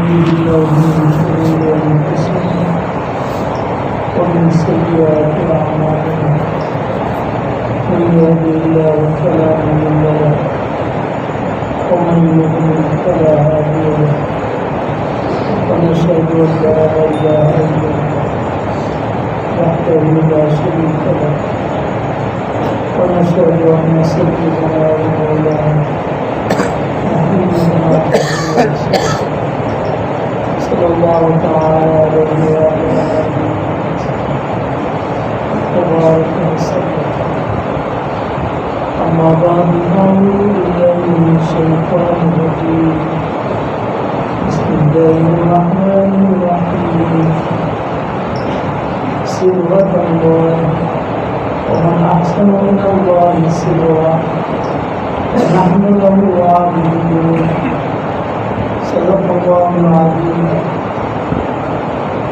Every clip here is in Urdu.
بالله من شرور أنفسنا ومن سيئات أعمالنا من يهده الله فلا مضل له ومن يضلل فلا هادي له ونشهد أن لا إله إلا الله وحده لا شريك له ونشهد أن سيدنا ومولانا محمدا عبده ورسوله صلى الله تعالى عليه وعلى آله وبارك وسلم. أما بعد فأعوذ بالله من الشيطان الرجيم. بسم الله الرحمن الرحيم. صبغة الله ومن أحسن من الله صبغة ونحن له عابدون. صدق الله العظيم.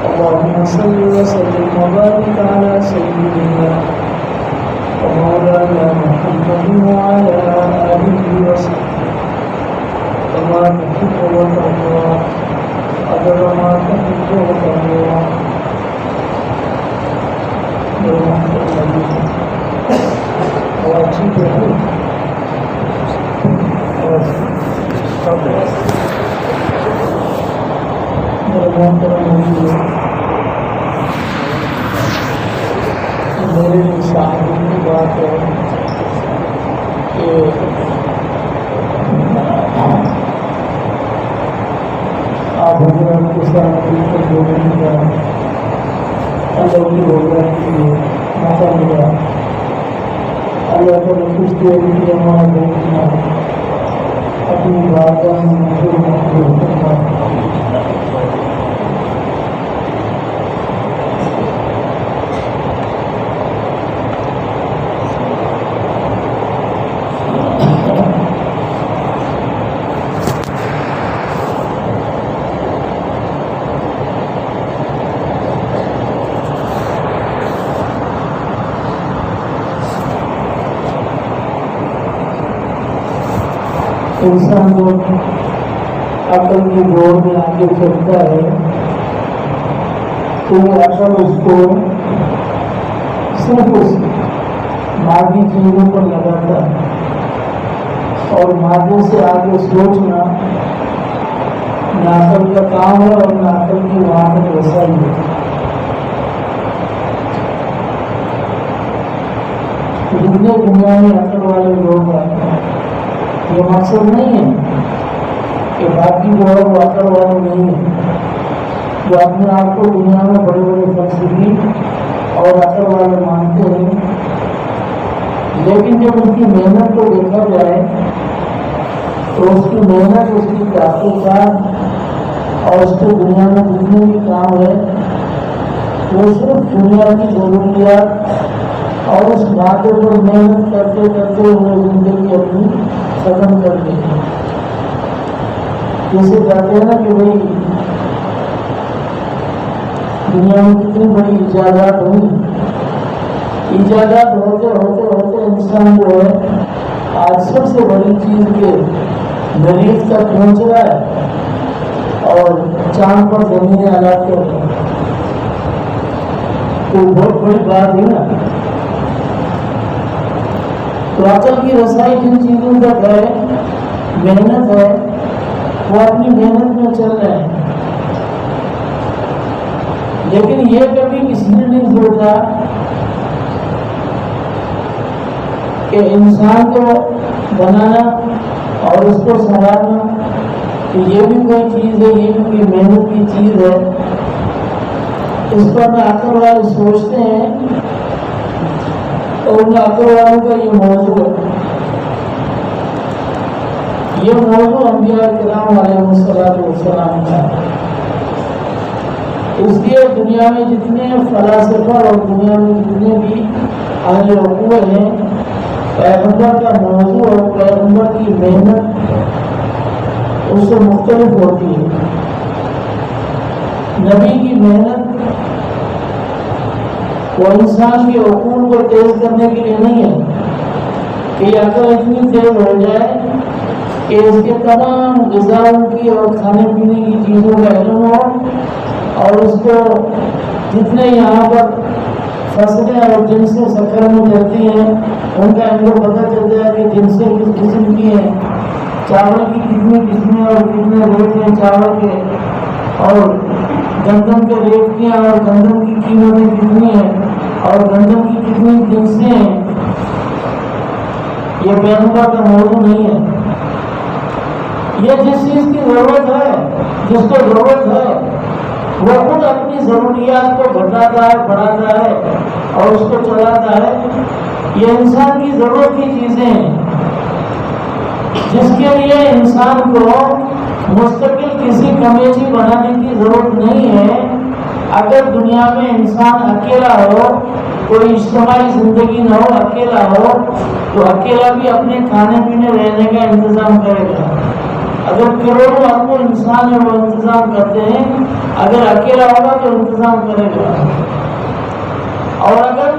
اللهم صل وسلم وبارك على سيدنا ومولانا محمد وعلى آله وصحبه كما تحب وترضى قدر ما تحب وترضى برحمة الله واجبه میرے لیے سعادت کی بات ہے کہ آپ حضرات کے ساتھ مل کر بولنے کا اللہ کی روزہ کے لیے موقع ملا. اللہ تعالیٰ کچھ دیر کی ہمارا دیکھنا اپنی باتوں میں محفوظ کرنا. انسان جو عقل کی دور میں آگے چلتا ہے تو وہ عقل اس کو صرف اس مادی چیزوں پر لگاتا ہے اور مادے سے آگے سوچنا نہ عقل کا کام ہے اور نہ عقل کی وہاں پر رسائی ہے. جتنے دنیا میں عقل والے لوگ آتے ہیں یہ مقصد نہیں ہے کہ باقی جو ہے وہ عقل والے نہیں ہیں جو اپنے آپ کو دنیا میں بڑے بڑے فلسفی اور عقل والے مانتے ہیں، لیکن جب ان کی محنت کو دیکھا جائے تو اس کی محنت، اس کی تحقیقات اور اس کے دنیا میں جتنے بھی کام ہے وہ صرف دنیا کی ضروریات اور اس باتوں پر محنت کرتے کرتے وہ زندگی اپنی ختم کر دیں. جیسے کہتے ہیں نا کہ بھائی دنیا میں کتنی بڑی ایجادات ہوئی، ایجادات ہوتے ہوتے ہوتے انسان جو ہے آج سب سے بڑی چیز کے مریض تک پہنچ رہا ہے اور چاند پر زمینیں آلات کر رہا ہے. تو بہت بڑی بات ہے نا. تو عقل کی رسائی جن چیزوں تک ہے، محنت ہے، وہ اپنی محنت میں چل رہے ہیں. لیکن یہ کبھی کسی نے نہیں سوچا کہ انسان کو بنانا اور اس کو سنوارنا کہ یہ بھی کوئی چیز ہے، یہ بھی کوئی محنت کی چیز ہے. اس پر میں عقل والے سوچتے ہیں اور ان عقل والوں کا یہ موضوع ہے. یہ موضوع انبیاء کرام علیہ السلام کا ہے. اس لیے دنیا میں جتنے فلاسفہ اور دنیا میں جتنے بھی اہل عقول ہیں، پیغمبر کا موضوع اور پیغمبر کی محنت اس سے مختلف ہوتی ہے. نبی کی محنت وہ انسان کے عقول کو تیز کرنے کے لیے نہیں ہے کہ یہ عقل اتنی تیز ہو جائے کہ اس کے تمام غذاؤں کی اور کھانے پینے کی چیزوں کا علم ہو، اور اس کو جتنے یہاں پر فصلیں اور جنسیں سفر میں چلتی ہیں ان کا ان کو پتہ چل جائے کہ جنسیں کس قسم کی ہیں، چاول کی کتنی قسمیں اور کتنے ریٹ ہیں چاول کے، اور گندم کے ریٹ کیا اور گندم کی قیمتیں کتنی ہیں اور گندم کی کتنی جنسیں ہیں۔ یہ پیغمبر کا موضوع نہیں ہے۔ یہ جس چیز کی ضرورت ہے، جس کو ضرورت ہے، وہ خود اپنی ضروریات کو گھٹاتا ہے، بڑھاتا ہے اور اس کو چلاتا ہے۔ یہ انسان کی ضرورت کی چیزیں ہیں جس کے لیے انسان کو مستقل کسی کمیٹی بنانے کی ضرورت نہیں ہے۔ اگر دنیا میں انسان اکیلا ہو، کوئی اجتماعی زندگی نہ ہو، اکیلا ہو، تو اکیلا بھی اپنے کھانے پینے رہنے کا انتظام کرے گا۔ اگر کروڑوں اربوں انسان ہیں وہ انتظام کرتے ہیں، اگر اکیلا ہوگا تو انتظام کرے گا۔ اور اگر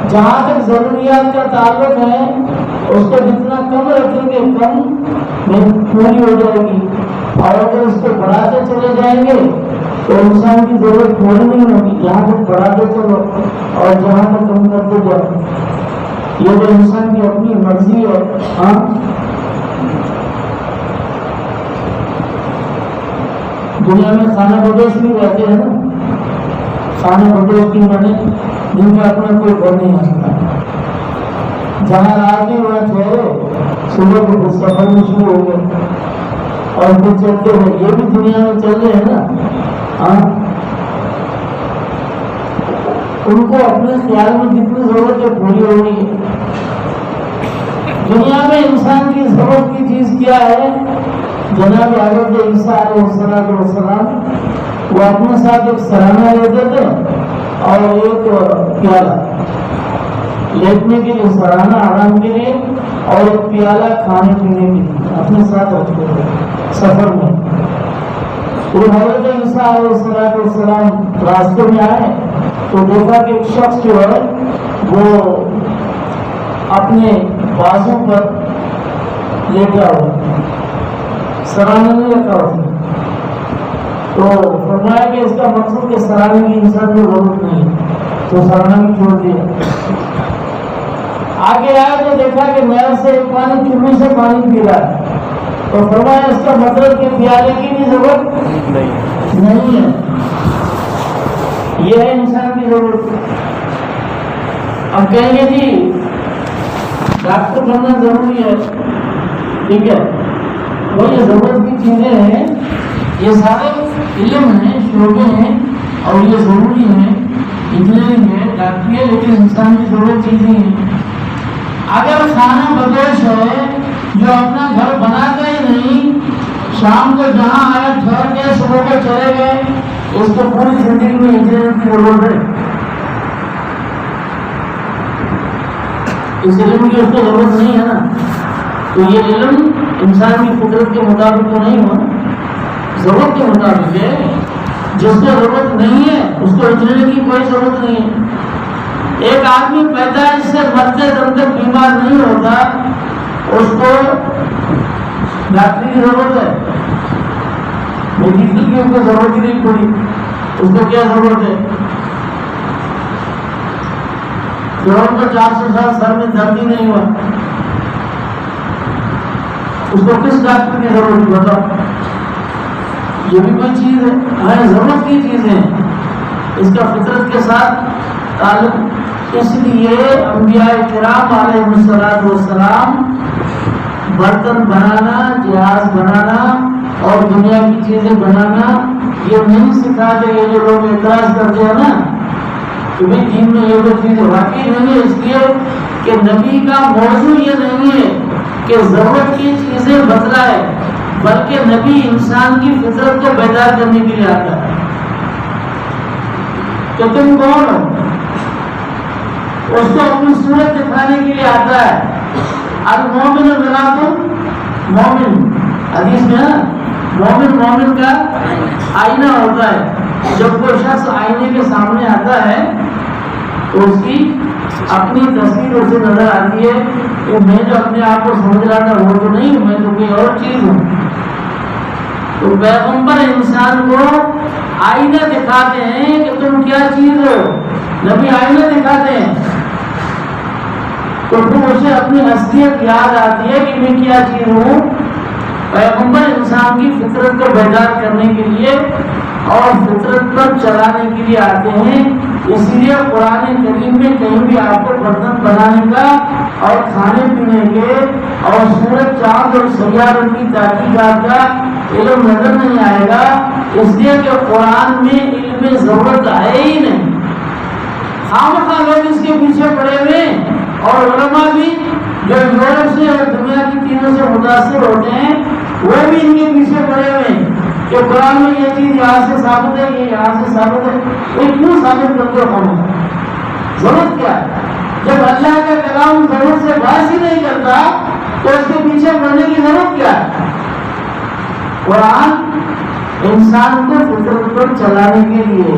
جہاں تک ضروریات کا تعلق ہے اس کو جتنا کم رکھیں گے کم پوری ہو جائے گی، اور اگر اس کو بڑھاتے چلے جائیں گے تو انسان کی ضرورت پوری نہیں ہوگی۔ جہاں تک بڑھاتے چلو اور جہاں تک کم کرتے جاؤ، یہ تو انسان کی اپنی مرضی ہے۔ ہاں دنیا میں خانہ بدوش بھی رہتے ہیں نا، خانہ بدوش کی بنے جن کا اپنا کوئی گھر نہیں آ سکتا، جہاں رات میں وہاں ٹھہرے، صبح کو سفر میں شروع ہو گئے اور پھر چلتے ہیں۔ یہ بھی دنیا میں چل رہے ہیں نا۔ ہاں ان کو اپنے خیال میں جتنی ضرورت ہے پوری ہو رہی ہے۔ دنیا میں انسان کی ضرورت کی چیز کیا ہے؟ جناب حضرت عیسیٰ علیہ السلام وہ اپنے ساتھ ایک سرانہ لیتے تھے اور ایک پیالہ لیٹنے کے لیے، سرانہ آرام کے لیے، اور ایک پیالہ کھانے پینے کے لیے اپنے ساتھ رکھتے تھے سفر میں۔ تو حضرت عیسیٰ علیہ السلام راستے میں آئے تو دیکھا کہ ایک شخص جو ہے وہ اپنے بازو پر لیٹا ہوا، سرانے نہیں رکھا اس نے۔ تو فرمایا کہ اس کا مقصد کہ سرانے کی انسان کو ضرورت نہیں ہے، تو سرانا بھی چھوڑ دیا۔ آگے آیا تو دیکھا کہ نہر سے ایک پانی چلو سے پانی پی رہا ہے، تو فرمایا اس کا مطلب کہ پیالے کی بھی ضرورت نہیں ہے، یہ ہے انسان کی ضرورت۔ اب کہیں گے جی ڈاکٹر بننا ضروری ہے، ٹھیک ہے، وہ یہ ضرورت کی چیزیں ہیں، یہ سارے علم ہیں، شعبے ہیں اور یہ ضروری ہیں، انجینئرنگ ہے، ڈاکٹری ہے، لیکن انسان کی ضرورت چیزیں ہیں۔ اگر خانہ بدوش ہے جو اپنا گھر بناتا ہی نہیں، شام کو جہاں آیا ٹھہر گئے، صبح کو چلے گئے، اس کو پوری زندگی میں انجینئر کی ضرورت ہے، اس علم کی اس کو ضرورت نہیں ہے نا۔ تو یہ علم انسان کی فطرت کے مطابق تو نہیں ہوا، ضرورت کے مطابق ہے۔ جس کو ضرورت نہیں ہے اس کو انجینئر کی کوئی ضرورت نہیں ہے۔ ایک آدمی پیدائش سے مرتے دم تک بیمار نہیں ہوتا، اس کو ڈاکٹری کی ضرورت ہے، میڈیکل کی اس کو ضرورت ہی نہیں پڑی، اس کو کیا ضرورت ہے؟ فرعون کو 400 سال سر میں درد ہی نہیں ہوا، اس کو کس ڈاکٹر کی ضرورت ہے بتاؤ؟ یہ بھی کوئی چیز ہے، ہمیں ضرورت کی چیزیں ہیں، اس کا فطرت کے ساتھ تعلق۔ اس لیے انبیاء کرام علیہ السلام برتن بنانا، جہاز بنانا اور دنیا کی چیزیں بنانا یہ نہیں سکھاتے۔ یہ جو لوگ اعتراض کرتے ہیں نا کہ بھائی دین میں یہ تو چیز واقعی نہیں ہے، اس لیے کہ نبی کا موضوع یہ نہیں ہے کہ ضرورت کی چیزیں بتلائے، بلکہ نبی انسان کی فطرت کو بیدار کرنے کے لیے آتا ہے کہ تم کون ہو، اس کو اپنی صورت دکھانے کے لیے آتا ہے۔ المومن مرآۃ المومن، حدیث میں نا مومن کا آئینہ ہوتا ہے۔ جب کوئی شخص آئینے کے سامنے آتا ہے تو اس کی اپنی تصویر اسے نظر آتی ہے کہ میں جو اپنے آپ کو سمجھ رہا تھا وہ تو نہیں ہوں، میں تو کوئی اور چیز ہوں۔ تو پیغمبر انسان کو آئینہ دکھاتے ہیں کہ تم کیا چیز ہو، نبی آئینہ دکھاتے ہیں، تو پھر اسے اپنی حیثیت یاد آتی ہے کہ میں کیا چیز ہوں۔ پیغمبر انسان کی فطرت کو بیدار کرنے کے لیے اور فطرت پر چلانے کے لیے آتے ہیں۔ اسی لیے قرآن کریم میں کہیں بھی آپ کو برتن بنانے کا اور کھانے پینے کے اور سورج چاند اور سیاروں کی تحقیقات کا علم نظر نہیں آئے گا، اس لیے کہ قرآن میں علم ضرورت ہے ہی نہیں۔ خامخواہ لوگ اس کے پیچھے پڑے ہوئے، اور علماء بھی جو یورپ سے اور دنیا کی چیزوں سے متاثر ہوتے ہیں وہ بھی ان کے پیچھے پڑے ہوئے ہیں کہ قرآن میں یہ چیز یہاں سے ثابت ہے، یہ یہاں سے ثابت ہے، یہ کیوں ثابت کرتے ہو؟ ضرورت کیا ہے؟ جب اللہ کا کلام ضرورت سے بحث ہی نہیں کرتا تو اس کے پیچھے پڑنے کی ضرورت کیا ہے؟ قرآن انسان کو فطرت پر چلانے کے لیے،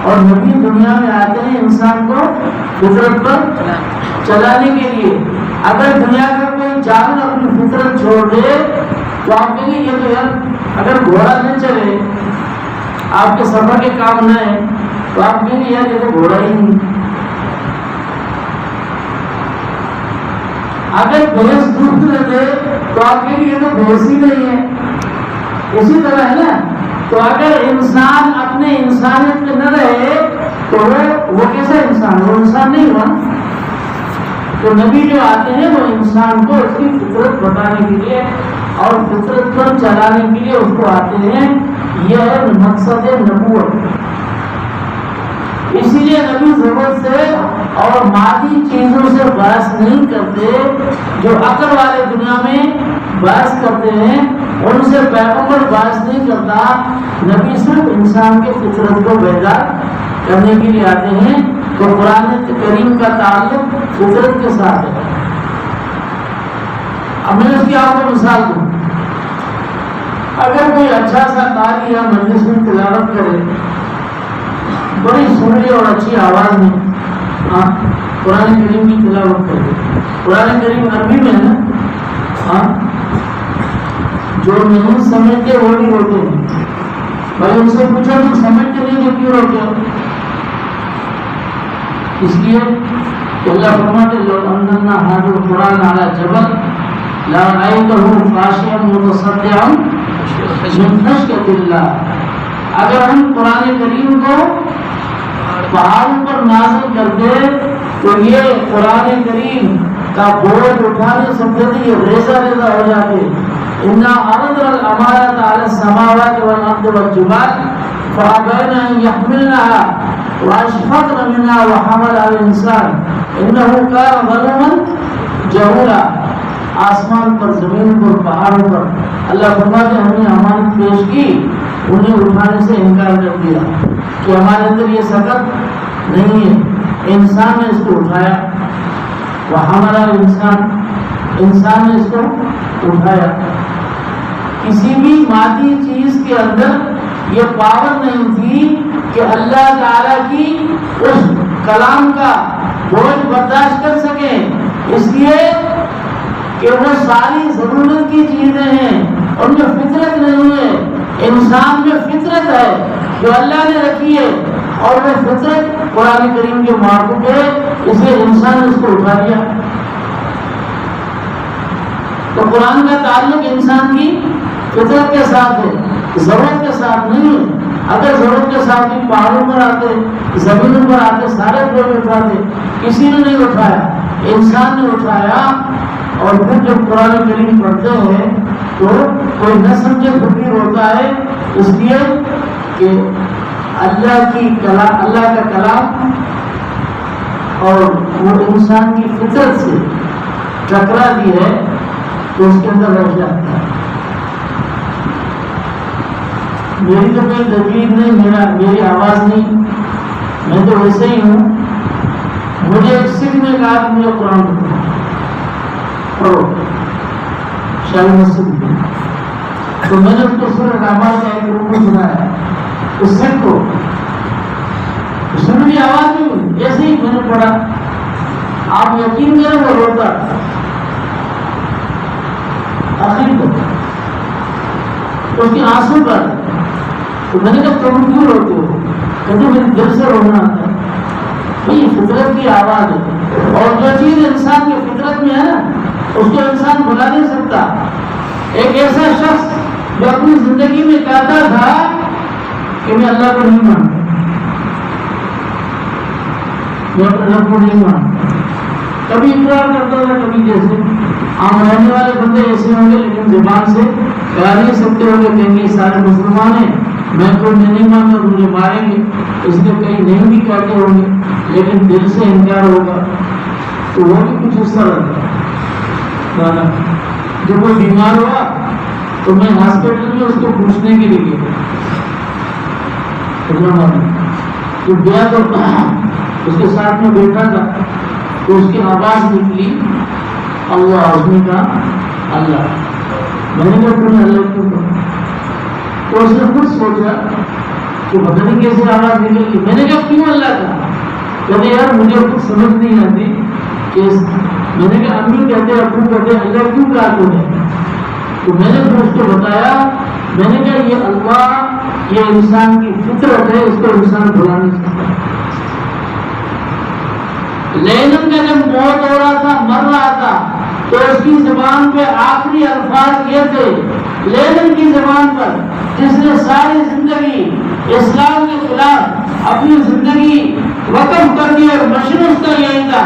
اور نبی دنیا میں آتے ہیں انسان کو فطرت پر چلانے کے لیے۔ اگر دنیا کا کوئی جانور اپنی فطرت چھوڑ دے تو آپ کہیں گے یہ تو یار اگر گھوڑا نہ چلے، آپ کے سفر کے کام نہ ہے، تو آپ کہیں گے یار یہ تو گھوڑا ہی نہیں۔ اگر بھینس دودھ نہ دے تو آپ کہیں گے یہ تو بھینس ہی نہیں ہے۔ اسی طرح ہے نا، تو اگر انسان اپنے انسانیت میں نہ رہے تو وہ کیسا انسان؟ وہ انسان نہیں ہوا۔ تو نبی جو آتے ہیں وہ انسان کو اس کی فطرت بتانے کے لیے اور فطرت پر چلانے کے لیے اس کو آتے ہیں۔ یہ ہے مقصد نبوت۔ اسی لیے نبی ضرورت سے اور مادی چیزوں سے بحث نہیں کرتے، جو عقل والے دنیا میں بحث کرتے ہیں ان سے پیغمبر بحث نہیں کرتا۔ نبی صرف انسان کے فطرت کو بیدار کرنے کے لیے آتے ہیں۔ تو قرآن کریم کا تعلق فطرت کے ساتھ ہے۔ اب میں اس کی آپ کو مثال دوں، اگر کوئی اچھا سا قاری یا مجلس میں تلاوت کرے بڑی سنری اور اچھی آواز میں، قرآن کریم کی تلاوت کرے، قرآن کریم عربی میں ہے نا، جو نہیں سمجھتے وہ بھی روتے ہیں۔ بھائی ان سے پوچھو تم سمجھتے نہیں تو کیوں روتے ہو؟ اس لیے کہ اللہ فرماتے لو انزلنا هذا القرآن على جبل لرأيته خاشعا متصدعا من خشية الله۔ اگر ہم قرآن کریم کو پہاڑوں پر نازل کرتے تو یہ قرآن کریم کا بوجھ اٹھانے سکتے تھے، یہ ریزہ ریزہ ہو جاتے۔ انا عرضنا الامانة على السماوات والارض والجبال فابين ان يحملنها واشفقن منها وحملها الانسان انه كان ظلوما جهولا۔ آسمان پر، زمین پر، پہاڑوں پر اللہ فرماتے ہیں ہم نے امانت پیش کی، انہیں اٹھانے سے انکار کر دیا کہ ہمارے اندر یہ سکت نہیں ہے۔ انسان نے اس کو اٹھایا، وحملها الانسان، انسان نے اس کو اٹھایا۔ کسی بھی مادی چیز کے اندر یہ پاور نہیں تھی کہ اللہ تعالیٰ کی اس کلام کا بوجھ برداشت کر سکے، اس لیے کہ وہ ساری ضرورت کی چیزیں ہیں، ان میں فطرت نہیں ہے۔ انسان میں فطرت ہے جو اللہ نے رکھی ہے، اور وہ فطرت قرآن کریم کے معقوب ہے، اس لیے انسان نے اس کو اٹھا لیا۔ تو قرآن کا تعلق انسان کی فطرت کے ساتھ ہے، ضرورت کے ساتھ نہیں ہے۔ اگر ضرورت کے ساتھ بھی پہاڑوں پر آتے، زمینوں پر آتے، سارے لوگ اٹھاتے، کسی نے نہیں اٹھایا، انسان نے اٹھایا۔ اور پھر جب قرآن کریم پڑھتے ہیں تو کوئی نہ سمجھے فقیر ہوتا ہے، اس لیے کہ اللہ کا کلام اور وہ انسان کی فطرت سے ٹکرا دی ہے تو اس کے اندر رہ جاتا ہے۔ میری تو کوئی تکلیف نہیں، میری آواز نہیں، میں تو ویسے ہی ہوں۔ مجھے ایک سکھ نے کہا کہ مجھے قرآن پڑھو شاہی مسجد میں، تو میں نے اس کو سورہ رحمان کا ایک رکوع سنایا اس سکھ کو، اس نے میری آواز نہیں ہوئی، ایسے ہی میں نے پڑھا آپ یقین کریں وہ روتا آخر کو اس کے آنسو پر. تو میں نے کہا تم کیوں روتے ہو؟ کہتے میرے دل سے رونا آتا ہے. یہ فطرت کی آواز ہے، اور جو چیز انسان کی فطرت میں ہے نا اس کو انسان بھلا نہیں سکتا. ایک ایسا شخص جو اپنی زندگی میں کہتا تھا کہ میں اللہ کو نہیں مانتا، میں اللہ کو نہیں مانتا، کبھی اقرار کرتا تھا کبھی جیسے عام رہنے والے بندے ایسے ہوں گے لیکن زبان سے کہہ نہیں سکتے ہوں گے کہیں گے سارے مسلمان ہیں میں کو نہیں مانتا مجھے ماریں گے، اس لیے کہیں نہیں بھی کہتے ہوں گے لیکن دل سے انکار ہوگا. تو وہ بھی کچھ اس طرح تھا. جب وہ بیمار ہوا تو میں ہاسپٹل میں اس کو پوچھنے کے لیے گیا. تو گیا تو اس کے ساتھ میں بیٹھا تھا تو اس کی آواز نکلی اللہ. اس نے کہا اللہ. میں نے کہا تم نے اللہ کیوں کہا؟ تو اس نے خود سوچا کہ پتہ نہیں کیسے آواز نکلی. میں نے کہا کیوں اللہ کہا؟ کہتے یار مجھے کچھ سمجھ نہیں آتی کہ میں نے کہا امی کہتے ابو کہتے اللہ کیوں کہا تو نے؟ تو میں نے پھر اس کو بتایا. میں نے کہا یہ اللہ یہ انسان کی فطرت ہے، اس کو انسان بھلا نہیں سکتا. لینن کا جب موت ہو رہا تھا مر رہا تھا تو اس کی زبان پہ آخری الفاظ یہ تھے لینن کی زبان پر جس نے ساری زندگی اسلام کے خلاف اپنی زندگی وقف کر دی اور مشن اس کا یہی تھا،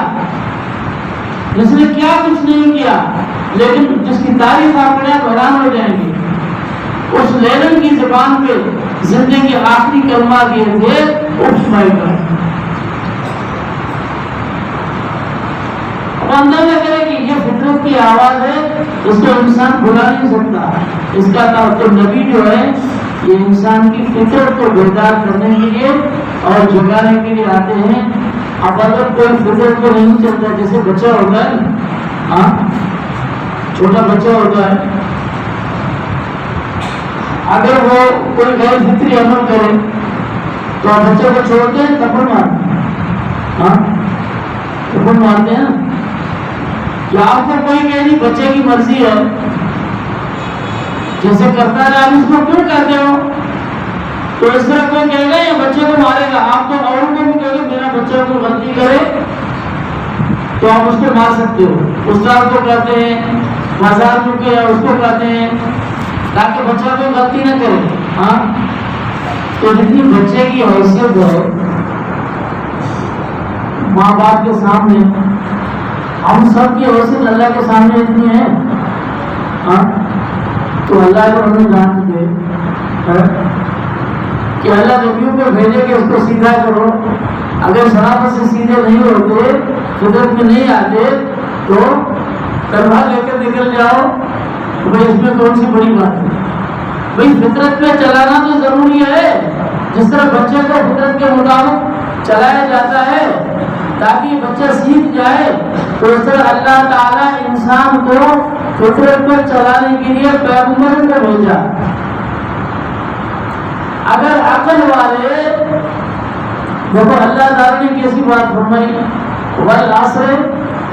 جس نے کیا کچھ نہیں کیا لیکن جس کی تاریخ آپ پڑھیں حیران ہو جائیں گے. اس لینن کی زبان پہ زندگی کے آخری کلمات یہ تھے اٹھ مائی گاڈ. اندازہ کرے کہ یہ فطرت کی آواز ہے، اس کو انسان بھلا نہیں سکتا. اس کا تو نبی جو ہے یہ انسان کی فطرت کو بیدار کرنے کے لیے اور جگانے کے لیے آتے ہیں. اب اگر کوئی فطرت کو نہیں چلتا جیسے بچہ ہوتا ہے ہاں چھوٹا بچہ ہوتا ہے اگر وہ کوئی غیر فطری عمل کرے تو آپ بچے کو چھوڑتے ہیں تھپڑ مارتے ہیں. ہاں تھپڑ مارتے ہیں. کیا آپ کو کوئی کہے نہیں بچے کی مرضی ہے جیسے کرتا ہے آپ اس کو کیوں کہتے ہو؟ تو اس طرح کوئی کہے گا یہ بچے کو مارے گا. آپ تو اور کو بھی کہے گا میرا بچہ کو غلطی کرے تو آپ اس کو مار سکتے ہو. استاد کو کہتے ہیں بازار میں کہ اس کو کہتے ہیں تاکہ بچہ کوئی غلطی نہ کرے. ہاں تو جتنی بچے کی حیثیت ہے ماں باپ کے سامنے ہم سب کی حیثیت اللہ کے سامنے اتنی ہے ہاں تو اللہ کو ہمیں جان دے کہ اللہ نبیوں کو بھیجے کہ اس کو سیدھا کرو. اگر شرافت سے سیدھے نہیں ہوتے فطرت میں نہیں آتے تو تلوار لے کر نکل جاؤ. بھائی اس میں کون سی بڑی بات ہے؟ بھائی فطرت پہ چلانا تو ضروری ہے. جس طرح بچے کو فطرت کے مطابق چلایا جاتا ہے تاکہ بچہ سیکھ جائے تو اس طرح اللہ تعالیٰ انسان کو فطرت پر چلانے کے لیے پیغمبر کو بھیجا. اگر عقل والے دیکھو اللہ تعالیٰ نے کیسی بات فرمائی والعصر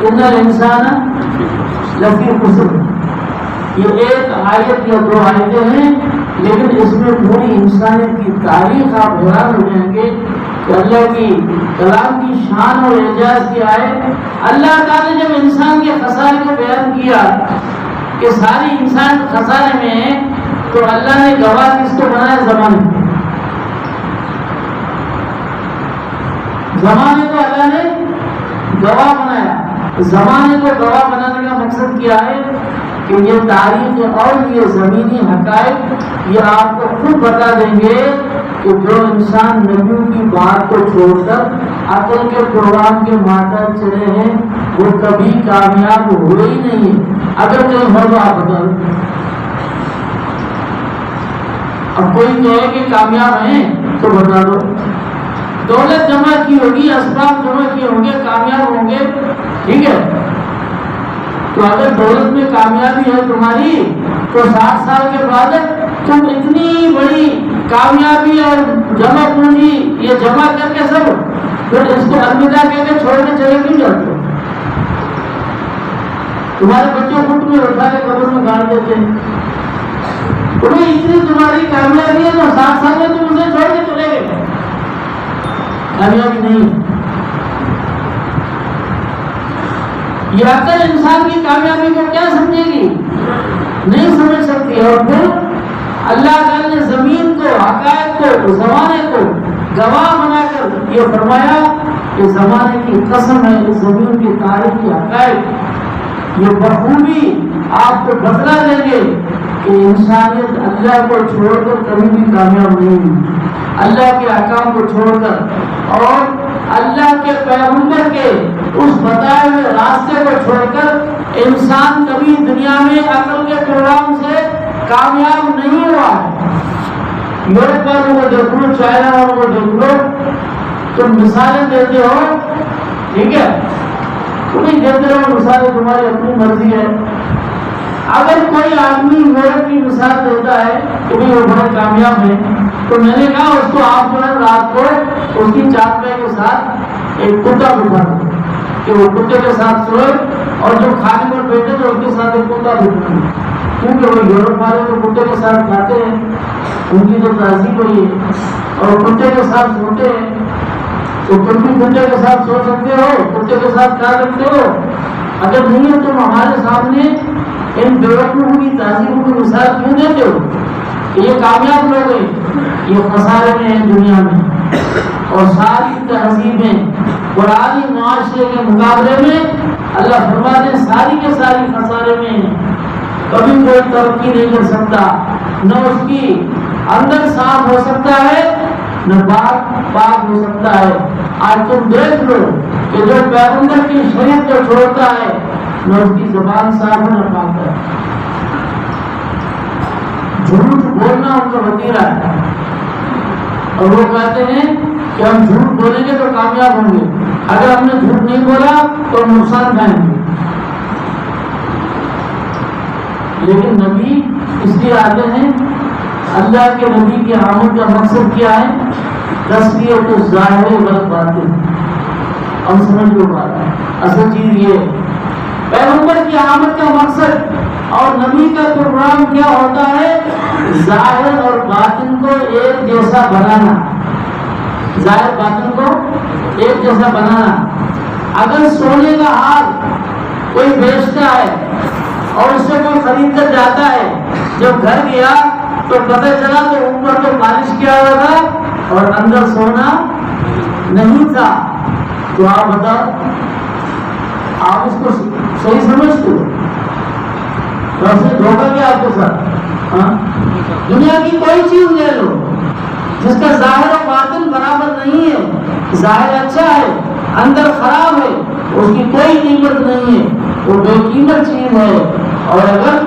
ان الانسان لفی خسر. یہ ایک آیت یا دو آیتیں ہیں لیکن اس میں پوری انسانیت کی تاریخ آپ حیران ہو جائیں گے کہ اللہ کی کلام کی شان اور اعجاز کی آئے. اللہ تعالیٰ نے جب انسان کے خسارے کو بیان کیا کہ ساری انسان خسارے میں ہے تو اللہ نے گواہ کس کو بنایا؟ زمانے کو اللہ نے گواہ بنایا. زمانے کو گواہ بنانے کا مقصد کیا ہے کہ یہ تاریخ اور یہ زمینی حقائق یہ آپ کو خود بتا دیں گے کہ جو انسان نبیوں کی بات کو چھوڑ کر عقل کے پروگرام کے ماتحت چلے ہیں وہ کبھی کامیاب ہوئے ہی نہیں ہے. اگر کہیں ہو تو آپ بتا دو. اب کوئی کہے کہ کامیاب ہیں تو بتا دو. دولت جمع کی ہوگی، اسباب جمع کیے ہوں گے، کامیاب ہوں گے، ٹھیک ہے. تو اگر دولت میں کامیابی ہے تمہاری تو 60 سال کے بعد تم اتنی بڑی کامیابی اور جمع پونجی یہ جمع کر کے سب پھر اس کو الوداع کہہ کے چھوڑ کے چلے کیوں جاتے ہو؟ تمہارے بچوں کو تمہیں اٹھا کے قبر میں گاڑ دیتے ہیں. تمہیں اتنی تمہاری کامیابی ہے تو 7 سال میں تم اسے چھوڑ کے چلے گئے. کامیابی نہیں. یہ عقل انسان کی کامیابی کو کیا سمجھے گی؟ نہیں سمجھ سکتی. اور پھر اللہ تعالی نے زمین کو، حقائق کو، زمانے کو گواہ بنا کر یہ فرمایا کہ زمانے کی قسم ہے، اس زمین کی تاریخی حقائق یہ بخوبی آپ کو بتلا دیں گے کہ انسانیت اللہ کو چھوڑ کر کبھی بھی کامیاب نہیں ہوئی. اللہ کے احکام کو چھوڑ کر اور اللہ کے پیغمبر کے اس بتائے ہوئے راستے کو چھوڑ کر انسان کبھی دنیا میں عقل کے پروگرام سے کامیاب نہیں ہوا ہے. یورپ والوں کو دیکھ لو، چائنا والوں کو دیکھ لو. تم مثالیں دیتے ہو، ٹھیک ہے، تمہیں دیتے رہو مثالیں، تمہاری اپنی مرضی ہے. اگر کوئی آدمی یورپ کی مثال دیتا ہے کہ بھائی وہ بڑے کامیاب ہے، تو میں نے کہا اس کو آپ جو ہے رات کو اس کی چارپائی کے ساتھ ایک کتا بٹھا دو کہ وہ کتے کے ساتھ سوئے، اور جو کھانے پر بیٹھے تو اس کے ساتھ ایک کتا بٹھا دو. کیونکہ وہ یورپ والے تو کتے کے ساتھ کھاتے ہیں، ان کی تو تہذیب ہوئی ہے، اور کتے کے ساتھ سوتے ہیں. تو تم بھی کتے کے ساتھ سو سکتے ہو، کتے کے ساتھ کھا سکتے ہو. اگر نہیں ہے تم ہمارے سامنے ان بیوقوفوں کی تہذیبوں کی مثال کیوں دیتے ہو کہ یہ کامیاب لوگ ہیں، یہ خسارے میں ہیں دنیا میں. اور ساری تہذیبیں قرآنی معاشرے کے مقابلے میں اللہ فرماتے ہیں ساری کے ساری خسارے میں ہیں. کبھی کوئی ترقی نہیں کر سکتا، نہ اس کی اندر صاف ہو سکتا ہے، نہ پاک ہو سکتا ہے. آج تم دیکھ لو کہ جو پیغمبر کی شریعت کو چھوڑتا ہے، نہ اس کی زبان صاف ہے نہ پاک ہے. جھوٹ بولنا ان کا وتیرہ ہے، اور وہ کہتے ہیں کہ ہم جھوٹ بولیں گے تو کامیاب ہوں گے، اگر ہم نے جھوٹ نہیں بولا تو ہم نقصان کھائیں گے. لیکن نبی اس لیے آتے ہیں، اللہ کے نبی کی آمد کا مقصد کیا ہے؟ تسلیت الظاہر والباطن. ہم سمجھ لو بات ہے، اصل چیز یہ ہے پیغمبر کی آمد کا مقصد اور نبی کا پروگرام کیا ہوتا ہے؟ ظاہر اور باطن کو ایک جیسا بنانا. ظاہر باطن کو ایک جیسا بنانا. اگر سونے کا ہار کوئی بیچتا ہے اور اس سے کوئی خرید کر جاتا ہے، جب گھر گیا تو پتہ چلا تو اوپر تو پالش کیا ہوا تھا اور اندر سونا نہیں تھا، تو آپ بتاؤ آپ اس کو صحیح سمجھتے ہو؟ ویسے دھوکہ کیا آپ کے ساتھ؟ دنیا کی کوئی چیز لے لو جس کا ظاہر و باطن برابر نہیں ہے، ظاہر اچھا ہے اندر خراب ہے، اس کی کوئی قیمت نہیں ہے، وہ بے قیمت چیز ہے. اور اگر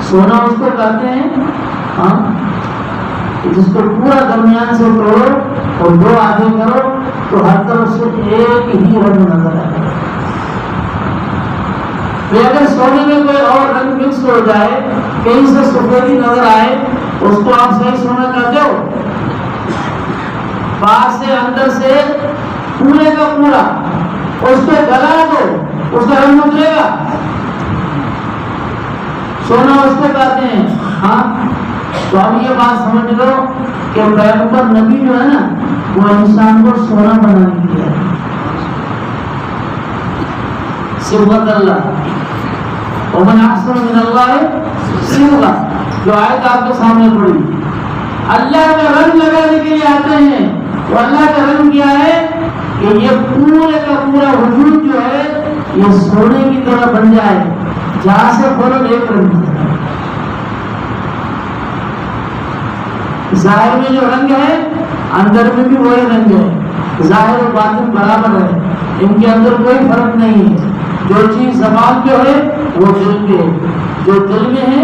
سونا اس کو کہتے ہیں جس کو پورا درمیان سے توڑو اور 2 آدھے کرو تو ہر طرف سے ایک ہی رنگ نظر آئے. اگر سونے میں کوئی اور رنگ مکس ہو جائے، کہیں سے سفیدی نظر آئے، اس کو آپ صحیح سونا کہتے ہو؟ باہر سے اندر سے پورے کا پورا اس کو گلا دو، اس کا رنگ اترے گا. سونا اس کو کہتے ہیں. تو اب یہ بات سمجھ لو کہ پیغمبر نبی جو ہے نا، وہ انسان کو سونا بنانے کے لیے صبغۃ اللہ. ومن احسن من اللہ صبغہ، جو آیت آپ کے سامنے پڑی، اللہ کا رنگ لگانے کے لیے آتے ہیں. تو اللہ کا رنگ کیا ہے کہ یہ پورے کا پورا وجود جو ہے یہ سونے کی طرح بن جائے، جہاں سے کھولو ایک رنگ. ظاہر میں جو رنگ ہے اندر میں بھی وہی رنگ ہے، ظاہر و باطن برابر ہے، ان کے اندر کوئی فرق نہیں ہے. جو چیز زبان پہ ہے وہ دل پہ ہے، جو دل میں ہے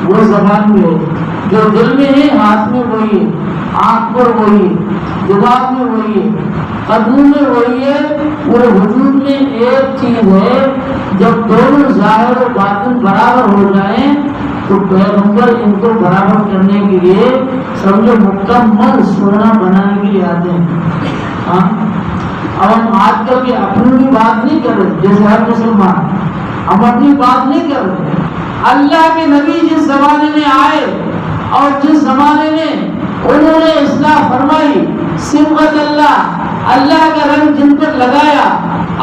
وہ زبان میں ہے، جو دل میں ہے ہاتھ میں وہی ہے، آنکھ پر وہی ہے، دماغ میں وہی ہے، قدموں میں وہی ہے. پورے وجود میں ایک چیز ہے. جب دونوں ظاہر و باطن برابر ہو جائیں تو پیغمبر ان کو برابر کرنے کے لیے سمجھو مکمل سونا بنانے کے لیے آتے ہیں. اب ہم آج کل کی اپنی بھی بات نہیں کر رہے، جیسے ہر مسلمان ہم اپنی بات نہیں کر رہے. اللہ کے نبی جس زمانے میں آئے اور جس زمانے میں انہوں نے اصلاح فرمائی، صبغت اللہ کا رنگ جن پر لگایا،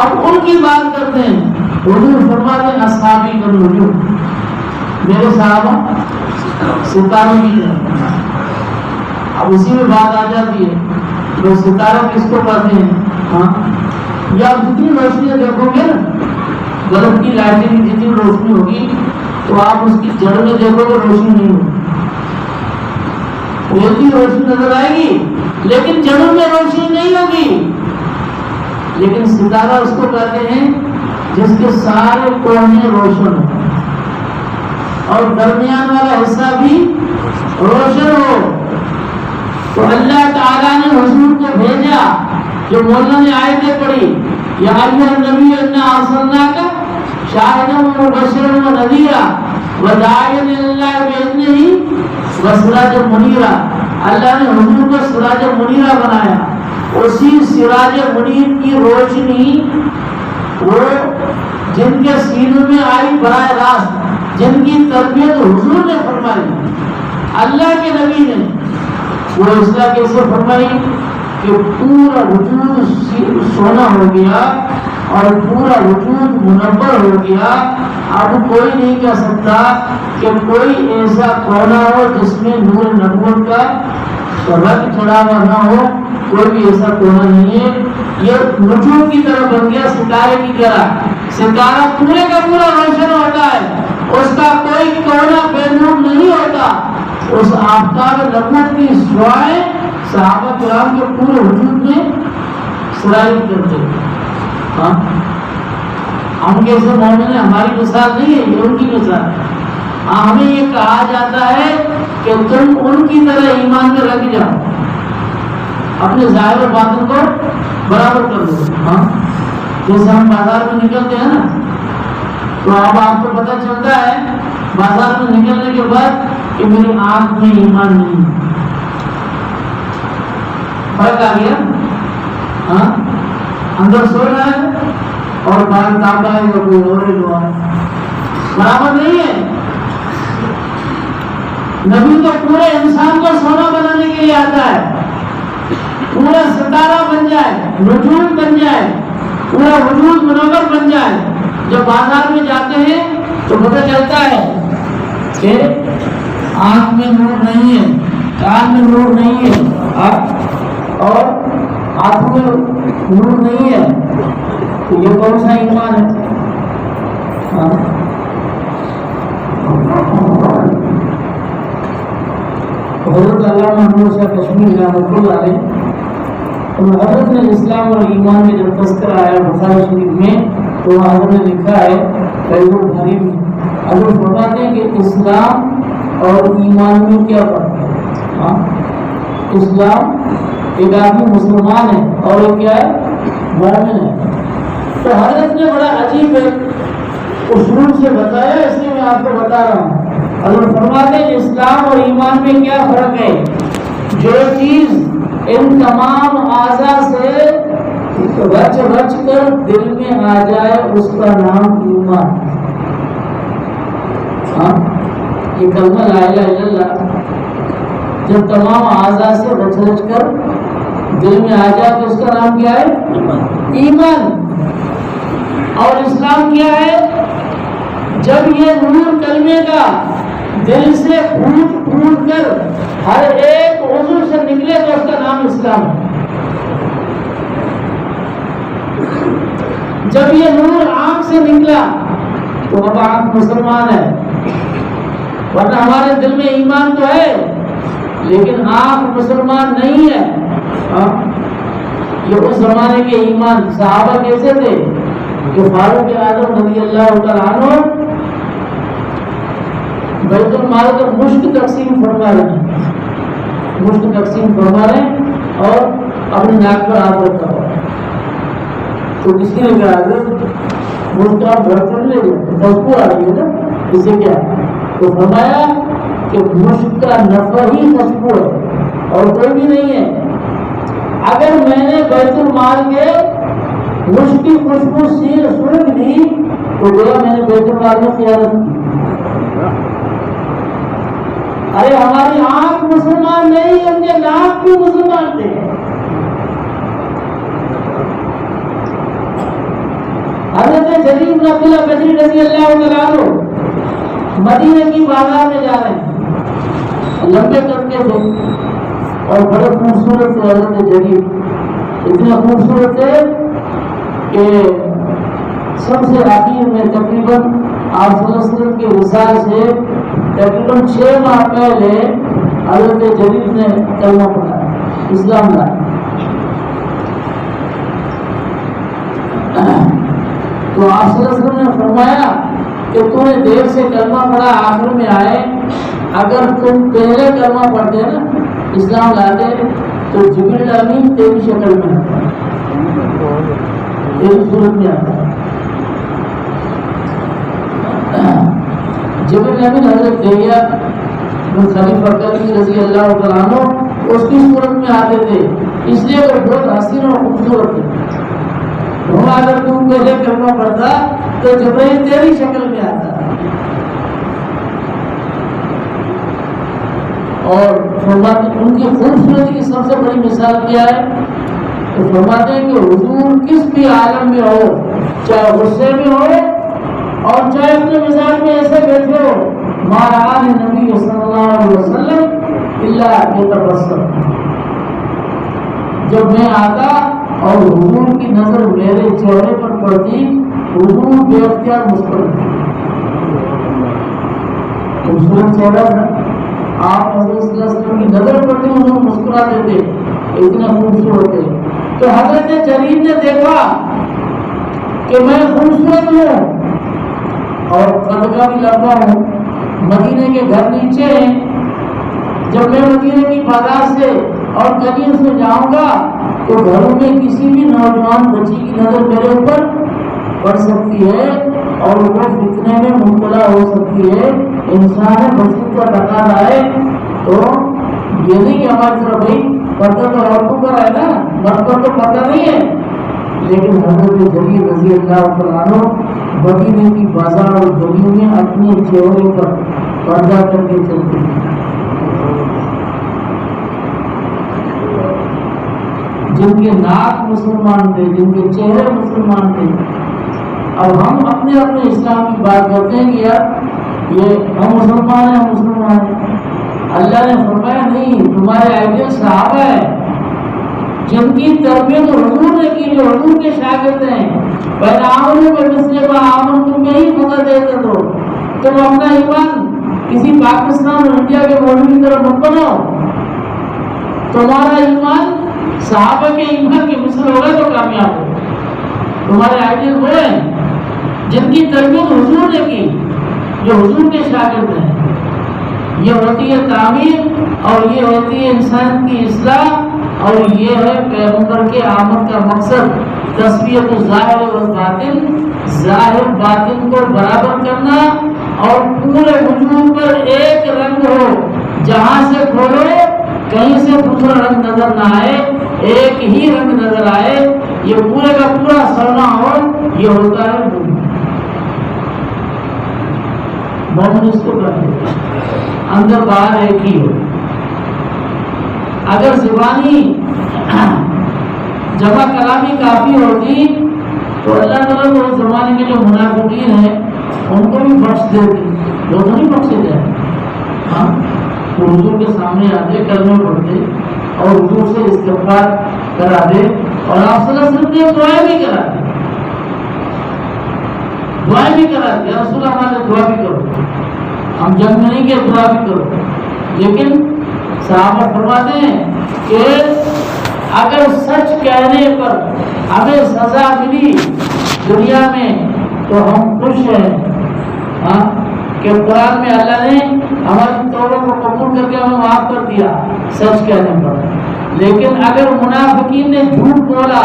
اب ان کی بات کرتے ہیں. حضور فرماتے ہیں اصحابی کا نجوم، میرے صحابہ ستاروں کی طرح. اب اسی میں بات آ جاتی ہے تو ستارہ کس کو کہتے ہیں؟ ہاں، یا آپ جتنی روشنیاں دیکھو گے نا، بلب کی لائٹیں کی جتنی روشنی ہوگی تو آپ اس کی جڑ میں دیکھو گے روشنی نہیں ہوگی. ہوتی روشنی نظر آئے گی لیکن جڑوں میں روشنی نہیں ہوگی. لیکن ستارہ اس کو کہتے ہیں جس کے سارے کونے روشن ہو اور درمیان والا حصہ بھی روشن ہو. تو اللہ تعالیٰ نے حضور کو بھیجا، جو مولانا نے آیتیں پڑھی، یا ایھا النبی انا ارسلناک شاہدا ومبشرا ونذیرا وداعیا الی اللہ باذنہ وسراجا منیرا. اللہ نے حضور کو سراج منیرا بنایا. اسی سراج منیر کی روشنی وہ جن کے سینوں میں آئی براہ راست، جن کی تربیت حضور نے فرمائی، اللہ کے نبی نے، وہ اصلاح کیسے فرمائی کہ پورا وجود سونا ہو گیا اور پورا وجود منور ہو گیا. اب کوئی نہیں کہہ سکتا کہ کوئی ایسا کونا ہو جس میں نور نبوت کا رنگ چڑھا ہوا نہ ہو. کوئی بھی ایسا کونا نہیں ہے. یہ نجوم کی طرح بن گیا، ستارے کی طرح. ستارہ پورے کا پورا روشن ہوتا ہے، اس کا کوئی کونا بے نور نہیں ہوتا. اس آفتاب نبوت کی شعاعیں صحابہ کرام کے پورے وجود میں سرائت کرتے ہیں. ہاں، ہم کیسے مومن ہیں، ہماری مثال نہیں ہے، یہ ان کی مثال ہے. ہمیں یہ کہا جاتا ہے کہ تم ان کی طرح ایمان میں رکھ جاؤ، اپنے ظاہر و باطن کو برابر کر دو. ہاں، جیسے ہم بازار میں نکلتے ہیں نا، تو اب آپ کو پتہ چلتا ہے بازار میں نکلنے کے بعد کہ میری آنکھ میں ایمان نہیں ہے. فرق آ گیا. ہاں، اندر سو رہا ہے اور باہر تاپا ہے اور کوئی اور ہوا ہے، برابر نہیں ہے. نبی تو پورے انسان کو سونا بنانے کے لیے آتا ہے، پورا ستارہ بن جائے، نجوم بن جائے، پورا وجود منور بن جائے. جب بازار میں جاتے ہیں تو پتہ چلتا ہے کہ آنکھ میں نور نہیں ہے، کان میں نور نہیں ہے اور ہاتھ میں نور نہیں ہے. تو یہ کون سا ایمان ہے؟ حضرت علامہ نور شاہ کشمیری رحمۃ اللہ علیہ، حضرت نے اسلام اور ایمان میں جب تذکرہ آیا بخاری شریف میں تو حضرت نے لکھا ہے فیض الباری میں، حضرت فرماتے ہیں کہ اسلام اور ایمان میں کیا فرق ہے. اسلام ایک آدمی مسلمان ہے اور ایک کیا ہے؟ مومن ہے. تو حضرت نے بڑا عجیب اسلوب سے بتایا، اس لیے میں آپ کو بتا رہا ہوں. حضرت فرماتے ہیں اسلام اور ایمان میں کیا فرق ہے. جو چیز ان تمام اعضاء سے رچ رچ کر دل میں آ جائے اس کا نام ایمان. ہاں، یہ کلمہ لا الہ الا اللہ جب تمام اعضاء سے رچ رچ کر دل میں آ جائے تو اس کا نام کیا ہے؟ ایمان. اور اسلام کیا ہے؟ جب یہ نور کلمے کا دل سے پھوٹ پھوٹ کر ہر ایک عضو سے نکلے تو اس کا نام اسلام ہے. جب یہ نور آنکھ سے نکلا تو اب آنکھ مسلمان ہے، ورنہ ہمارے دل میں ایمان تو ہے لیکن آنکھ مسلمان نہیں ہے. یہ اس زمانے کے ایمان. صحابہ کیسے تھے کہ فاروق اعظم رضی اللہ تعالیٰ عنہ بیت المال کا مشت تقسیم فرما رہے ہیں، مشت تقسیم فرما رہے ہیں اور اپنے ناک پر ہاتھ رکھا ہوا. تو کسی نے کہا حضرت مشت آپ گھر پر لے گئے خوشبو آ رہی ہے نا، اسے کیا؟ تو فرمایا کہ مشت کا نفع ہی خوشبو ہے اور کوئی بھی نہیں ہے. اگر میں نے بیت المال کے مشت کی خوشبو سونگھ لی تو بولا میں نے بیت المال میں خیانت کی. ارے ہماری آنکھ مسلمان نہیں، ہم نے لاکھ بھی مسلمان تھے. حضرت جریر بن عبداللہ بجری رضی اللہ تعالیٰ عنہ مدینے کی بازار میں جا رہے ہیں، لمبے قد کے تھے اور بڑے خوبصورت تھے. حضرت جریر اتنے خوبصورت تھے کہ سب سے آخر میں تقریباً آپ صلی اللہ علیہ وسلم کے وصال سے تقریباً 6 ماہ پہلے حضرت جریر نے کلمہ پڑھا، اسلام لایا. تو آپ صلی اللہ علیہ وسلم نے فرمایا کہ تم نے دیر سے کلمہ پڑھا، آخر میں آئے، اگر تم پہلے کلمہ پڑھتے نا، اسلام لاتے، تو جبریل امین تیری شکل میں آتا، تیری صورت میں آتا. جبریل امین حضرت دہیا بن خلیفہ کبیر رضی اللہ تعالیٰ عنہ اس کی صورت میں آتے تھے، اس لیے وہ بہت حسین اور خوبصورت تھے. اگر تم پہلے کلمہ پڑھتا تو جبرائیل تیری شکل میں آتا. اور فرماتے ان کی خوبصورتی کی سب سے بڑی مثال کیا ہے؟ تو فرماتے ہیں کہ حضور کس بھی عالم میں ہو، چاہے غصے میں ہو اور چاہے اپنے مزاج میں ایسے بیٹھے ہو، ما رآنی نبی صلی اللہ علیہ وسلم الا یتبسم. جب میں آتا اور حضور کی نظر میرے چہرے پر پڑتی، حضور بے اختیار مسکراتے. خوبصورت چہرہ تھا، آپ حضرت صلی اللہ علیہ وسلم کی نظر پڑتی حضور مسکراتے تھے، اتنا خوبصورت ہے. تو حضرت جریر نے دیکھا کہ میں خوبصورت ہوں اور قد کا بھی لمبا ہوں، مدینے کے گھر نیچے ہیں. جب میں مدینے کی بازار سے اور گلیوں سے جاؤں گا تو گھروں میں کسی بھی نوجوان بچی کی نظر میرے اوپر پڑ سکتی ہے اور وہ فتنے میں مبتلا ہو سکتی ہے. انسان بچوں کا ٹکرا ہے تو یہ نہیں کہ ہماری طرف بھائی پردہ تو عورتوں پر ہے نا، مرد پر تو پردہ نہیں ہے. لیکن حضرت جریر رضی اللہ تعالیٰ عنہ مدینے کی بازار اور گلیوں میں اپنے چہرے پر پردہ کر کے چلتے ہیں. جن کے ناک مسلمان تھے، جن کے چہرے مسلمان تھے. اب ہم اپنے اسلام کی بات کرتے ہیں کہ یار یہ ہم مسلمان ہیں، ہم مسلمان ہیں. اللہ نے فرمایا نہیں، تمہارے آئیڈیل صحابہ ہیں جن کی تربیت حضور نے کی، جو حضور کے شاگرد ہیں. پہلے آمنوں میں مسئلے کا آمن تم میں ہی پتہ دیتے تو تم اپنا ایمان کسی پاکستان اور انڈیا کے مولوی کی طرف مت بناؤ. تمہارا ایمان صحابہ کے ایمان کی مثل ہوگا تو کامیاب ہو. تمہارے آئیڈیل وہ ہیں جن کی تربیت حضور نے کی، جو حضور کے شاگرد ہیں. یہ ہوتی ہے تعمیر اور یہ ہوتی ہے انسان کی اصلاح اور یہ ہے پیغمبر کے آمد کا مقصد، تسویت ظاہر و باطن، ظاہر باطن کو برابر کرنا اور پورے وجود پر ایک رنگ ہو، جہاں سے کھولو کہیں سے دوسرا رنگ نظر نہ آئے، ایک ہی رنگ نظر آئے، یہ پورے کا پورا سرنا ہو. یہ ہوتا ہے مومن. اس کو کہتے اندر باہر ایک ہی ہو. اگر زبانی جمع کلامی کافی ہوتی تو اللہ تعالیٰ کو اس زمانے کے جو منافقین ہیں ان کو بھی بخش دیتی. وہ تو نہیں بخشے جائے. ہاں تو حضور کے سامنے آتے، کلمے پڑھتے اور حضور سے استغفار کرا دے اور آپ صلی اللہ علیہ وسلم نے دعائیں بھی کرا دی. دعائیں بھی کرا دی، یا رسول اللہ ہمارے دعا بھی کرو. ہم جنگ میں نہیں کہ دعا بھی کرو، لیکن صحابہ فرماتے ہیں کہ اگر سچ کہنے پر ہمیں سزا ملی دنیا میں تو ہم خوش ہیں. ہاں کہ قرآن میں اللہ نے ہماری توبہ کو قبول کر کے ہمیں معاف کر دیا سچ کہنے پر. لیکن اگر منافقین نے جھوٹ بولا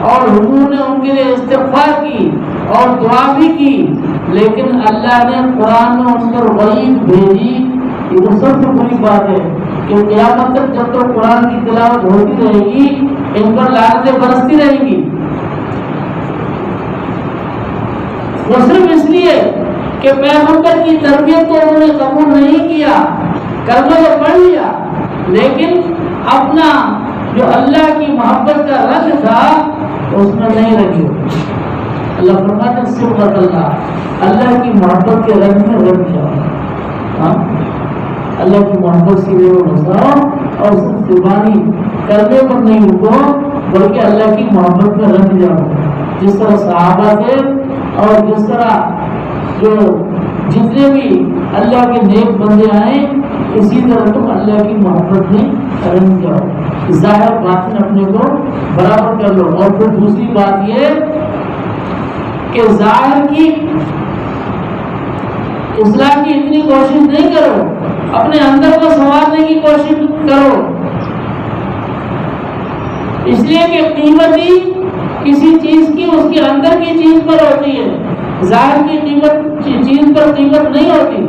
اور حضور نے ان کے لیے استغفار کی اور دعا بھی کی لیکن اللہ نے قرآن میں ان پر وعید بھیجی، یہ تو سب سے بری بات ہے کہ قیامت تک جب تک قرآن کی تلاوت ہوتی رہے گی ان پر لعنتیں برستی رہیں گی. وہ صرف اس لیے کہ پیغمبر کی تربیت کو انہوں نے قبول نہیں کیا، کلمہ تو پڑھ لیا، لیکن اپنا جو اللہ کی محبت کا رنگ تھا اس میں نہیں رکھی۔ اللہ فرماتا ہے صبغۃ اللہ کی محبت کے رنگ میں رنگ جاؤ، اللہ کی محبت سے وہ بساؤ، اور صرف زبانی کرنے پر نہیں رکو بلکہ اللہ کی محبت میں رنگ جاؤ، جس طرح صحابہ تھے اور جس طرح جو جتنے بھی اللہ کے نیک بندے آئے اسی طرح تم اللہ کی محبت میں رنگ جاؤ، ظاہر باطن اپنے کو برابر کر لو۔ اور پھر دوسری بات یہ کہ ظاہر کی اصلاح کی اتنی کوشش نہیں کرو، اپنے اندر کو سنوارنے کی کوشش کرو، اس لیے کہ قیمت ہی کسی چیز کی اس کے اندر کی چیز پر ہوتی ہے، ظاہر کی قیمت چیز پر قیمت نہیں ہوتی۔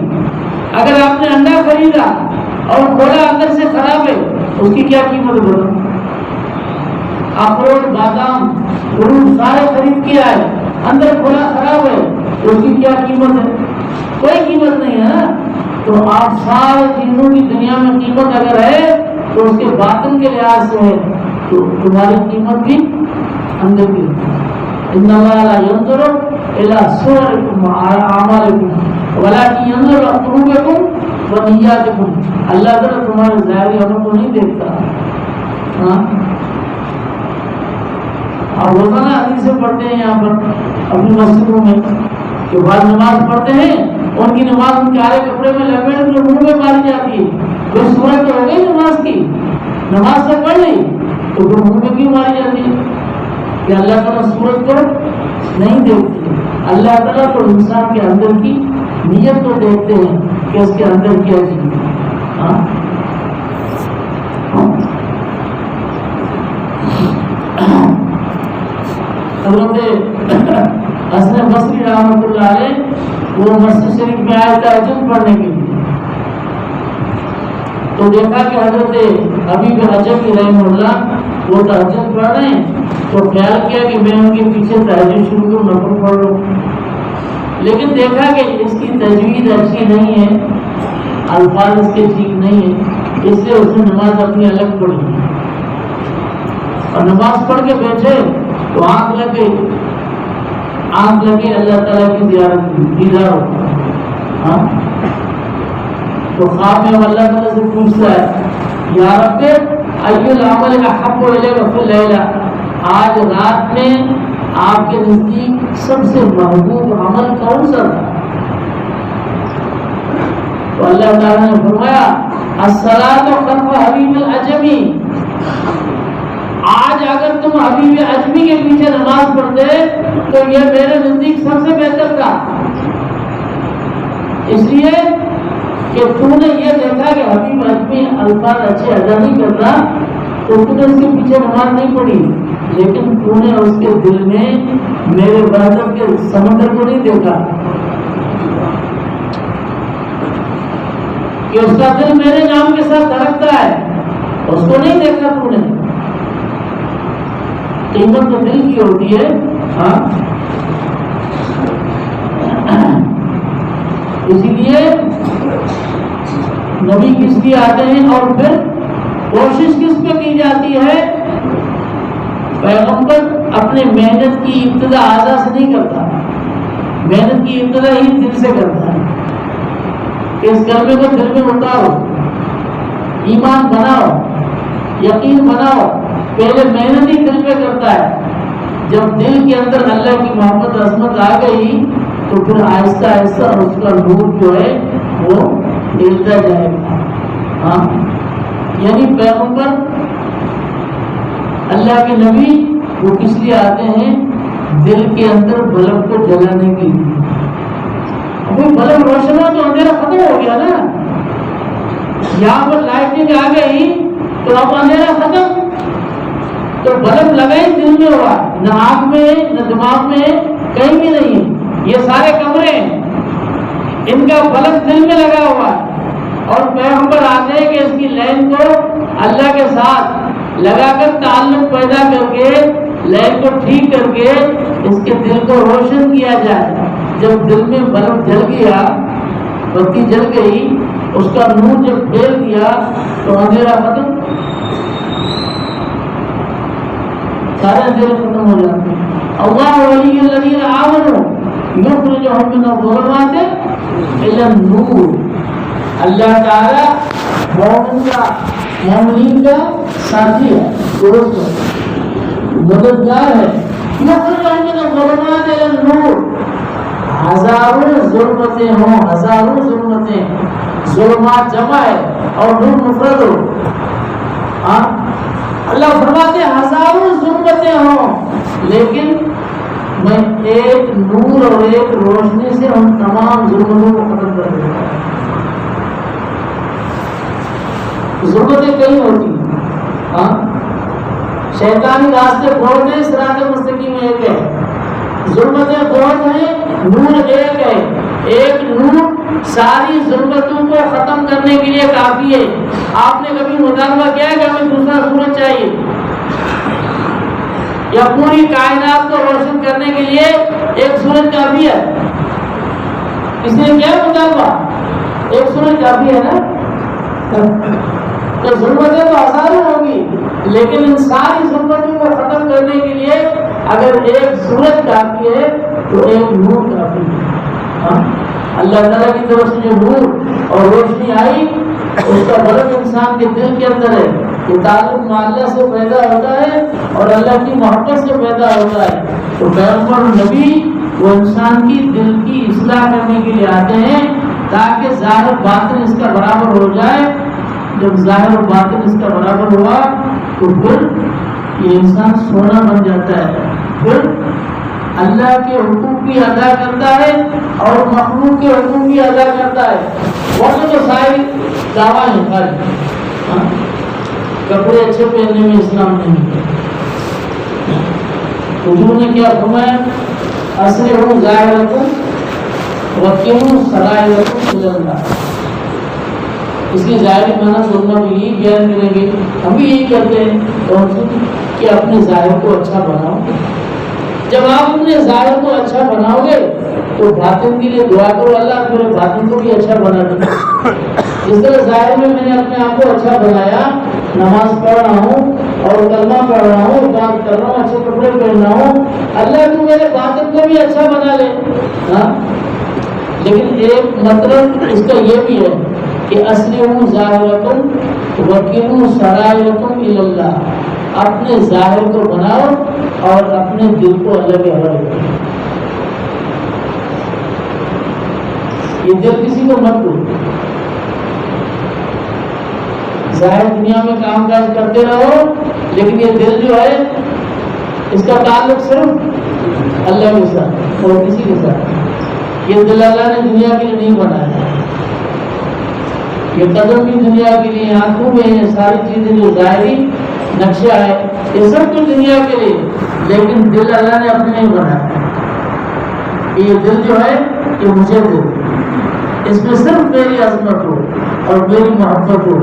اگر آپ نے انڈا خریدا اور کھولا اندر سے خراب ہے اس کی کیا قیمت بولو؟ اخروٹ بادام فروٹ سارے خرید کے آئے، اندر کھولا خراب ہے تو اس کی کیا قیمت ہے؟ کوئی قیمت نہیں ہے نا۔ تو آپ سارے چیزوں کی دنیا میں قیمت اگر ہے تو اس کے باطن کے لحاظ سے ہے، تو تمہاری قیمت بھی اندر کی۔ ان اللہ لا ينظر الى صورکم واعمالکم ولکن ينظر الى قلوبکم ونیاتکم۔ اللہ تعالیٰ تمہارے ظاہری عمل کو نہیں دیکھتا۔ آپ روزانہ حدیثیں پڑھتے ہیں یہاں پر اپنی مسجدوں میں کہ بعد نماز پڑھتے ہیں، ان کی نماز ان کے آلے کپڑے میں لپیٹ کر منہ میں ماری جاتی ہے۔ کوئی صورت تو ہو گئی نماز کی، نماز سے پڑھ لی تو پھر منہ میں کیوں ماری جاتی ہے؟ کہ اللہ تعالیٰ صورت کو نہیں دیکھتے، اللہ تعالیٰ تو انسان کے اندر کی نیت کو دیکھتے ہیں کہ اس کے اندر کیا چیز ہے۔ حضرت حسن بصری رحمۃ اللہ علیہ وہ مسجد شریف میں آئے تہجد پڑھنے کے لیے، تو دیکھا کہ حضرت حبیب عجمی رحمہ اللہ وہ تہجد پڑھ رہے ہیں، تو خیال کیا کہ میں ان کے پیچھے تہجد شروع کروں، نفل پڑھ لوں، لیکن دیکھا کہ اس کی تجوید اچھی نہیں ہے، الفاظ اس کے ٹھیک نہیں ہے، اس لیے اس نے نماز اپنی الگ پڑھی، اور نماز پڑھ کے بیٹھے تو آنکھ لگے اللہ تعالیٰ کی زیارت دیدار ہوتا۔ تو خواب میں اللہ تعالیٰ سے پوچھتا ہے یا رب ای العمل احب الیک فی اللیل، آج رات میں آپ کے نزدیک سب سے محبوب عمل کون سا تھا؟ تو اللہ تعالیٰ نے فرمایا الصلاۃ خلف حبیب العجمی، آج اگر تم حبیب عجمی کے پیچھے نماز پڑھتے تو یہ میرے نزدیک سب سے بہتر تھا، اس لیے کہ تم نے یہ دیکھا کہ حبیب عجمی الفاظ اچھے ادا نہیں کرتا تو تم نے اس کے پیچھے نماز نہیں پڑھی، لیکن تم نے اس کے دل میں میرے وحدت کے سمندر کو نہیں دیکھا کہ اس کا دل میرے نام کے ساتھ دھڑکتا ہے، اس کو نہیں دیکھا تم نے۔ قیمت تو دل کی ہوتی ہے، اسی لیے نبی کس لیے آتے ہیں اور پھر کوشش کس پہ کی جاتی ہے؟ پیغمبر اپنے محنت کی ابتدا اعضاء سے نہیں کرتا، محنت کی ابتدا ہی دل سے کرتا ہے کہ اس کلمے کو دل میں اتارو، ایمان بناؤ، یقین بناؤ، پہلے محنت ہی دل پہ کرتا ہے۔ جب دل کے اندر اللہ کی محبت عظمت آ گئی تو پھر آہستہ آہستہ اس کا نور جو ہے وہ پھیلتا جائے گا۔ یعنی پیغمبر اللہ کے نبی وہ کس لیے آتے ہیں؟ دل کے اندر بلب کو جلانے کے لیے۔ کوئی بلب روشن ہو تو اندھیرا ختم ہو گیا نا، یہاں پر لائٹنگ آ گئی تو اب اندھیرا ختم، تو بلب لگا ہی دل میں ہوا، نہ آنکھ میں نہ دماغ میں کہیں بھی نہیں، یہ سارے کمرے ہیں ان کا بلب دل میں لگا ہوا ہے، اور پیغمبر آتے ہیں کہ اس کی لائن کو اللہ کے ساتھ لگا کر تعلق پیدا کر کے لائن کو ٹھیک کر کے اس کے دل کو روشن کیا جائے۔ جب دل میں بلب جل گیا، بتی جل گئی، اس کا نور جب پھیل گیا تو اندھیرا ختم، سارے اندھیرے ختم ہو جاتے ہیں۔ اللہ ولی الذین آمنوا یخرجہم من الظلمات الی النور، اللہ تعالیٰ مومنین کا ساتھی ہے، دوست ہے، مددگار ہے۔ یخرجہم من الظلمات الی النور، ہزاروں ظلمتیں ہوں، ہزاروں ظلمتیں، ظلمات جمع ہے اور نور مفرد ہو، ہاں اللہ فرماتے ہیں ہزاروں ظلمتیں ہوں لیکن میں ایک نور اور ایک روشنی سے ان تمام ظلمتوں کو ختم کر دوں گا۔ ظلمتیں کئی ہوتی ہیں، ہاں شیطانی راستے بہت ہیں، صراط مستقیم ایک ہے، ظلمتیں بہت ہیں، نور ایک ہے۔ ایک نور ساری ظلمتوں کو ختم کرنے کے لیے کافی ہے۔ آپ نے کبھی مطالبہ کیا کہ ہمیں دوسرا سورج چاہیے یا پوری کائنات کو روشن کرنے کے لیے ایک سورج کافی ہے؟ اس نے کیا مطالبہ؟ ایک سورج کافی ہے نا؟ تو ظلمتیں تو ہزاروں ہوگی لیکن ان ساری ظلمتوں کو ختم کرنے کے لیے اگر ایک سورج کافی ہے تو ایک نور کافی ہے۔ اللہ تعالیٰ کی طرف سے جو نور اور روشنی آئی اس کا بلب انسان کے دل کے اندر ہے، یہ تعلق اللہ سے پیدا ہوتا ہے اور اللہ کی محبت سے پیدا ہوتا ہے۔ تو پیغمبر نبی وہ انسان کی دل کی اصلاح کرنے کے لیے آتے ہیں تاکہ ظاہر باطن اس کا برابر ہو جائے۔ جب ظاہر و باطن اس کا برابر ہوا تو پھر یہ انسان سونا بن جاتا ہے، پھر اللہ کے حقوق بھی ادا کرتا ہے اور مخلوق کے حقوق بھی ادا کرتا ہے۔ ورنہ تو ساری دعویٰ ہے خالی، کپڑے اچھے پہننے میں اسلام نہیں ہے۔ حضور نے کیا فرمایا؟ اسرعوا ظاہرکم وقیموا سرائرکم الی اللہ۔ اس کی ظاہری معنی سننا بھی یہی بیان کریں گے، ہم بھی یہی کرتے ہیں کہ اپنے ظاہر کو اچھا بناؤ۔ جب آپ اپنے ظاہر کو اچھا بناؤ گے تو باطن کے لیے دعا کرو اللہ میرے باطن کو بھی اچھا بنا دے۔ جس طرح ظاہر میں نے اپنے آپ کو اچھا بنایا، نماز پڑھ رہا ہوں اور کلمہ پڑھ رہا ہوں، بات کر رہا ہوں، اچھے کپڑے پہن رہا ہوں، اللہ تو میرے باطن کو بھی اچھا بنا لے۔ ہاں لیکن ایک مطلب اس کا یہ بھی ہے کہ اسرعوا ظاہرکم وقیموا سرائرکم الی اللہ، اپنے ظاہر کو بناؤ اور اپنے دل کو اللہ کے حوالے کرو۔ یہ دل کسی کو مت دو، ظاہر دنیا میں کام کاج کرتے رہو لیکن یہ دل جو ہے اس کا تعلق صرف اللہ کے ساتھ اور کسی کے ساتھ۔ یہ دل اللہ نے دنیا کے لیے نہیں بنایا، یہ قدم بھی دنیا کے لیے، آنکھوں میں یہ ساری چیزیں جو ظاہری نقشہ ہے یہ سب کچھ دنیا کے لیے، لیکن دل اللہ نے اپنے نہیں بنایا۔ یہ دل جو ہے یہ مجھے دو، اس میں صرف میری عظمت ہو اور میری محبت ہو،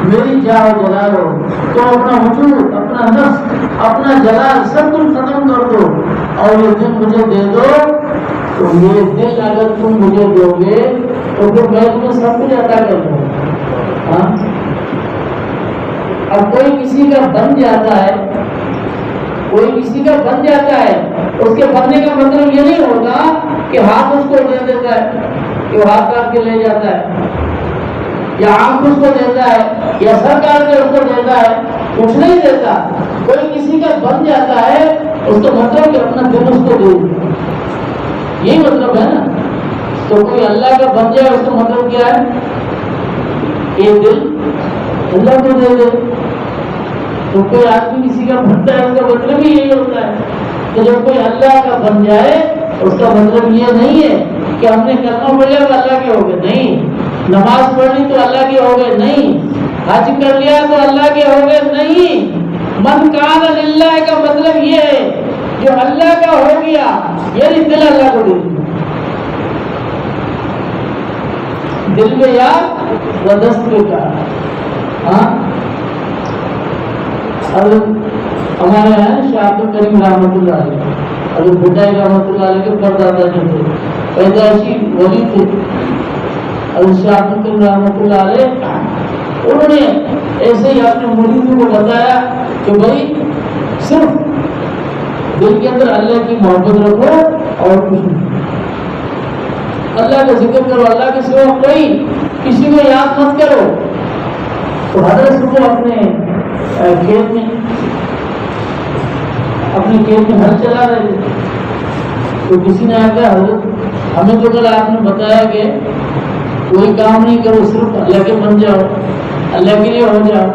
میری جاہ و جلال ہو، تو اپنا وجود، اپنا نفس، اپنا جلال سب کچھ ختم کر دو اور یہ دل مجھے دے دو۔ تو یہ دل اگر تم مجھے دو گے تو پھر میں تمہیں سب کچھ عطا کر دوں گا۔ اب کوئی کسی کا بن جاتا ہے، کوئی کسی کا بن جاتا ہے، اس کے بننے کا مطلب یہ نہیں ہوتا کہ ہاتھ اس کو دے دیتا ہے، کہ وہ ہاتھ کاٹ کے لے جاتا ہے یا آنکھ اس کو دیتا ہے یا سر کاٹ کے اس کو دیتا ہے، کچھ نہیں دیتا۔ کوئی کسی کا بن جاتا ہے اس کا مطلب کہ اپنا دل اس کو دے دے، یہی مطلب ہے نا۔ تو کوئی اللہ کا بن جائے اس کا مطلب کیا ہے؟ یہ دل اللہ کو دے دے۔ تو کوئی آدمی کسی کا بنتا ہے اس کا مطلب ہی یہی ہوتا ہے کہ جب کوئی اللہ کا بن جائے اس کا مطلب یہ نہیں ہے کہ ہم نے کلمہ پڑھ لیا تو اللہ کے ہو گئے، نہیں۔ نماز پڑھ لی تو اللہ کے ہو گئے، نہیں۔ حج کر لیا تو اللہ کے ہو گئے، نہیں۔ من کان للہ کا مطلب یہ ہے جو اللہ کا ہو گیا، یعنی دل اللہ کو دے دیا، دل میں یاد و دست میں کا۔ ہاں ہمارے یہاں شاہ عبد الکریم رحمۃ اللہ علیہ، ابھی بڈائی رحمۃ اللہ علیہ کے پردادا جو تھے، پیدائشی ولی تھے حضرت شاہ عبد القادر رحمۃ اللہ علیہ، انہوں نے ایسے ہی اپنے مریدوں کو بتایا کہ بھائی صرف دل کے اندر اللہ کی محبت رکھو اور کچھ نہیں، اللہ کا ذکر کرو، اللہ کے سوا کوئی کسی کو یاد مت کرو۔ تو حضرت صبح اپنے کھیت میں ہل چلا رہے تھے، تو کسی نے آ کہا حضرت ہمیں تو کل آپ نے بتایا کہ کوئی کام نہیں کرو، صرف اللہ کے بن جاؤ، اللہ کے لیے ہو جاؤ،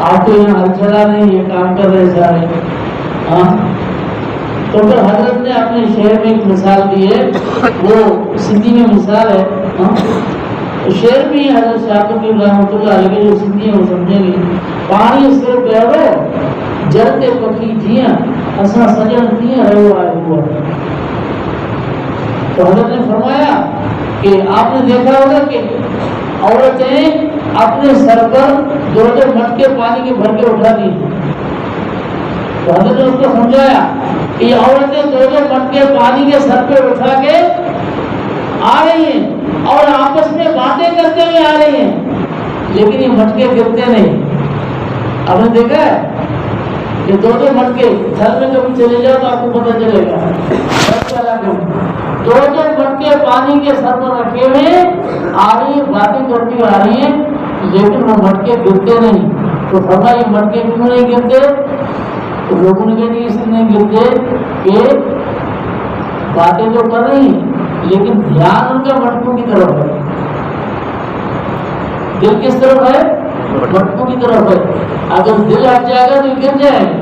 آپ تو یہاں ہل چلا رہے ہیں، یہ کام کر رہے سارے۔ ہاں تو پھر حضرت نے اپنے شعر میں ایک مثال دی ہے، وہ سندھی میں مثال ہے، شعر بھی حضرت شاہ عبد القادر رحمۃ اللہ علیہ کے جو سندھی ہے وہ سمجھیں گے۔ پانی سے پہرو جلتے پکی جیاں اساں سجن کیاں رہو آئے ہوا۔ تو حضرت نے فرمایا کہ آپ نے دیکھا ہوگا کہ عورتیں اپنے سر پر 2 مٹکے پانی کے بھر کے اٹھا دی، تو حضرت نے اس کو سمجھایا کہ یہ عورتیں 2 مٹکے پانی کے سر پہ اٹھا کے آ رہی ہیں اور آپس میں باتیں کرتے ہوئے آ رہی ہیں، لیکن یہ مٹکے گرتے نہیں۔ آپ نے دیکھا ہے کہ 2 مٹکے گھر میں کبھی چلے جاؤ تو آپ کو پتہ چلے گا، 2 مٹکے پانی کے سر پر رکھے ہوئے آ رہی ہیں، باتیں کرتی ہوئی آ رہی ہیں، لیکن وہ مٹکے گرتے نہیں۔ تو فرمایا یہ مٹکے کیوں نہیں گرتے؟ تو لوگوں نے کہا اس لیے نہیں گرتے کہ باتیں تو کر رہی ہیں لیکن دھیان ان کا مٹکوں کی طرف ہے۔ دل کس طرف ہے؟ مٹکوں کی طرف ہے۔ اگر دل ہٹ جائے گا تو گر جائیں گے،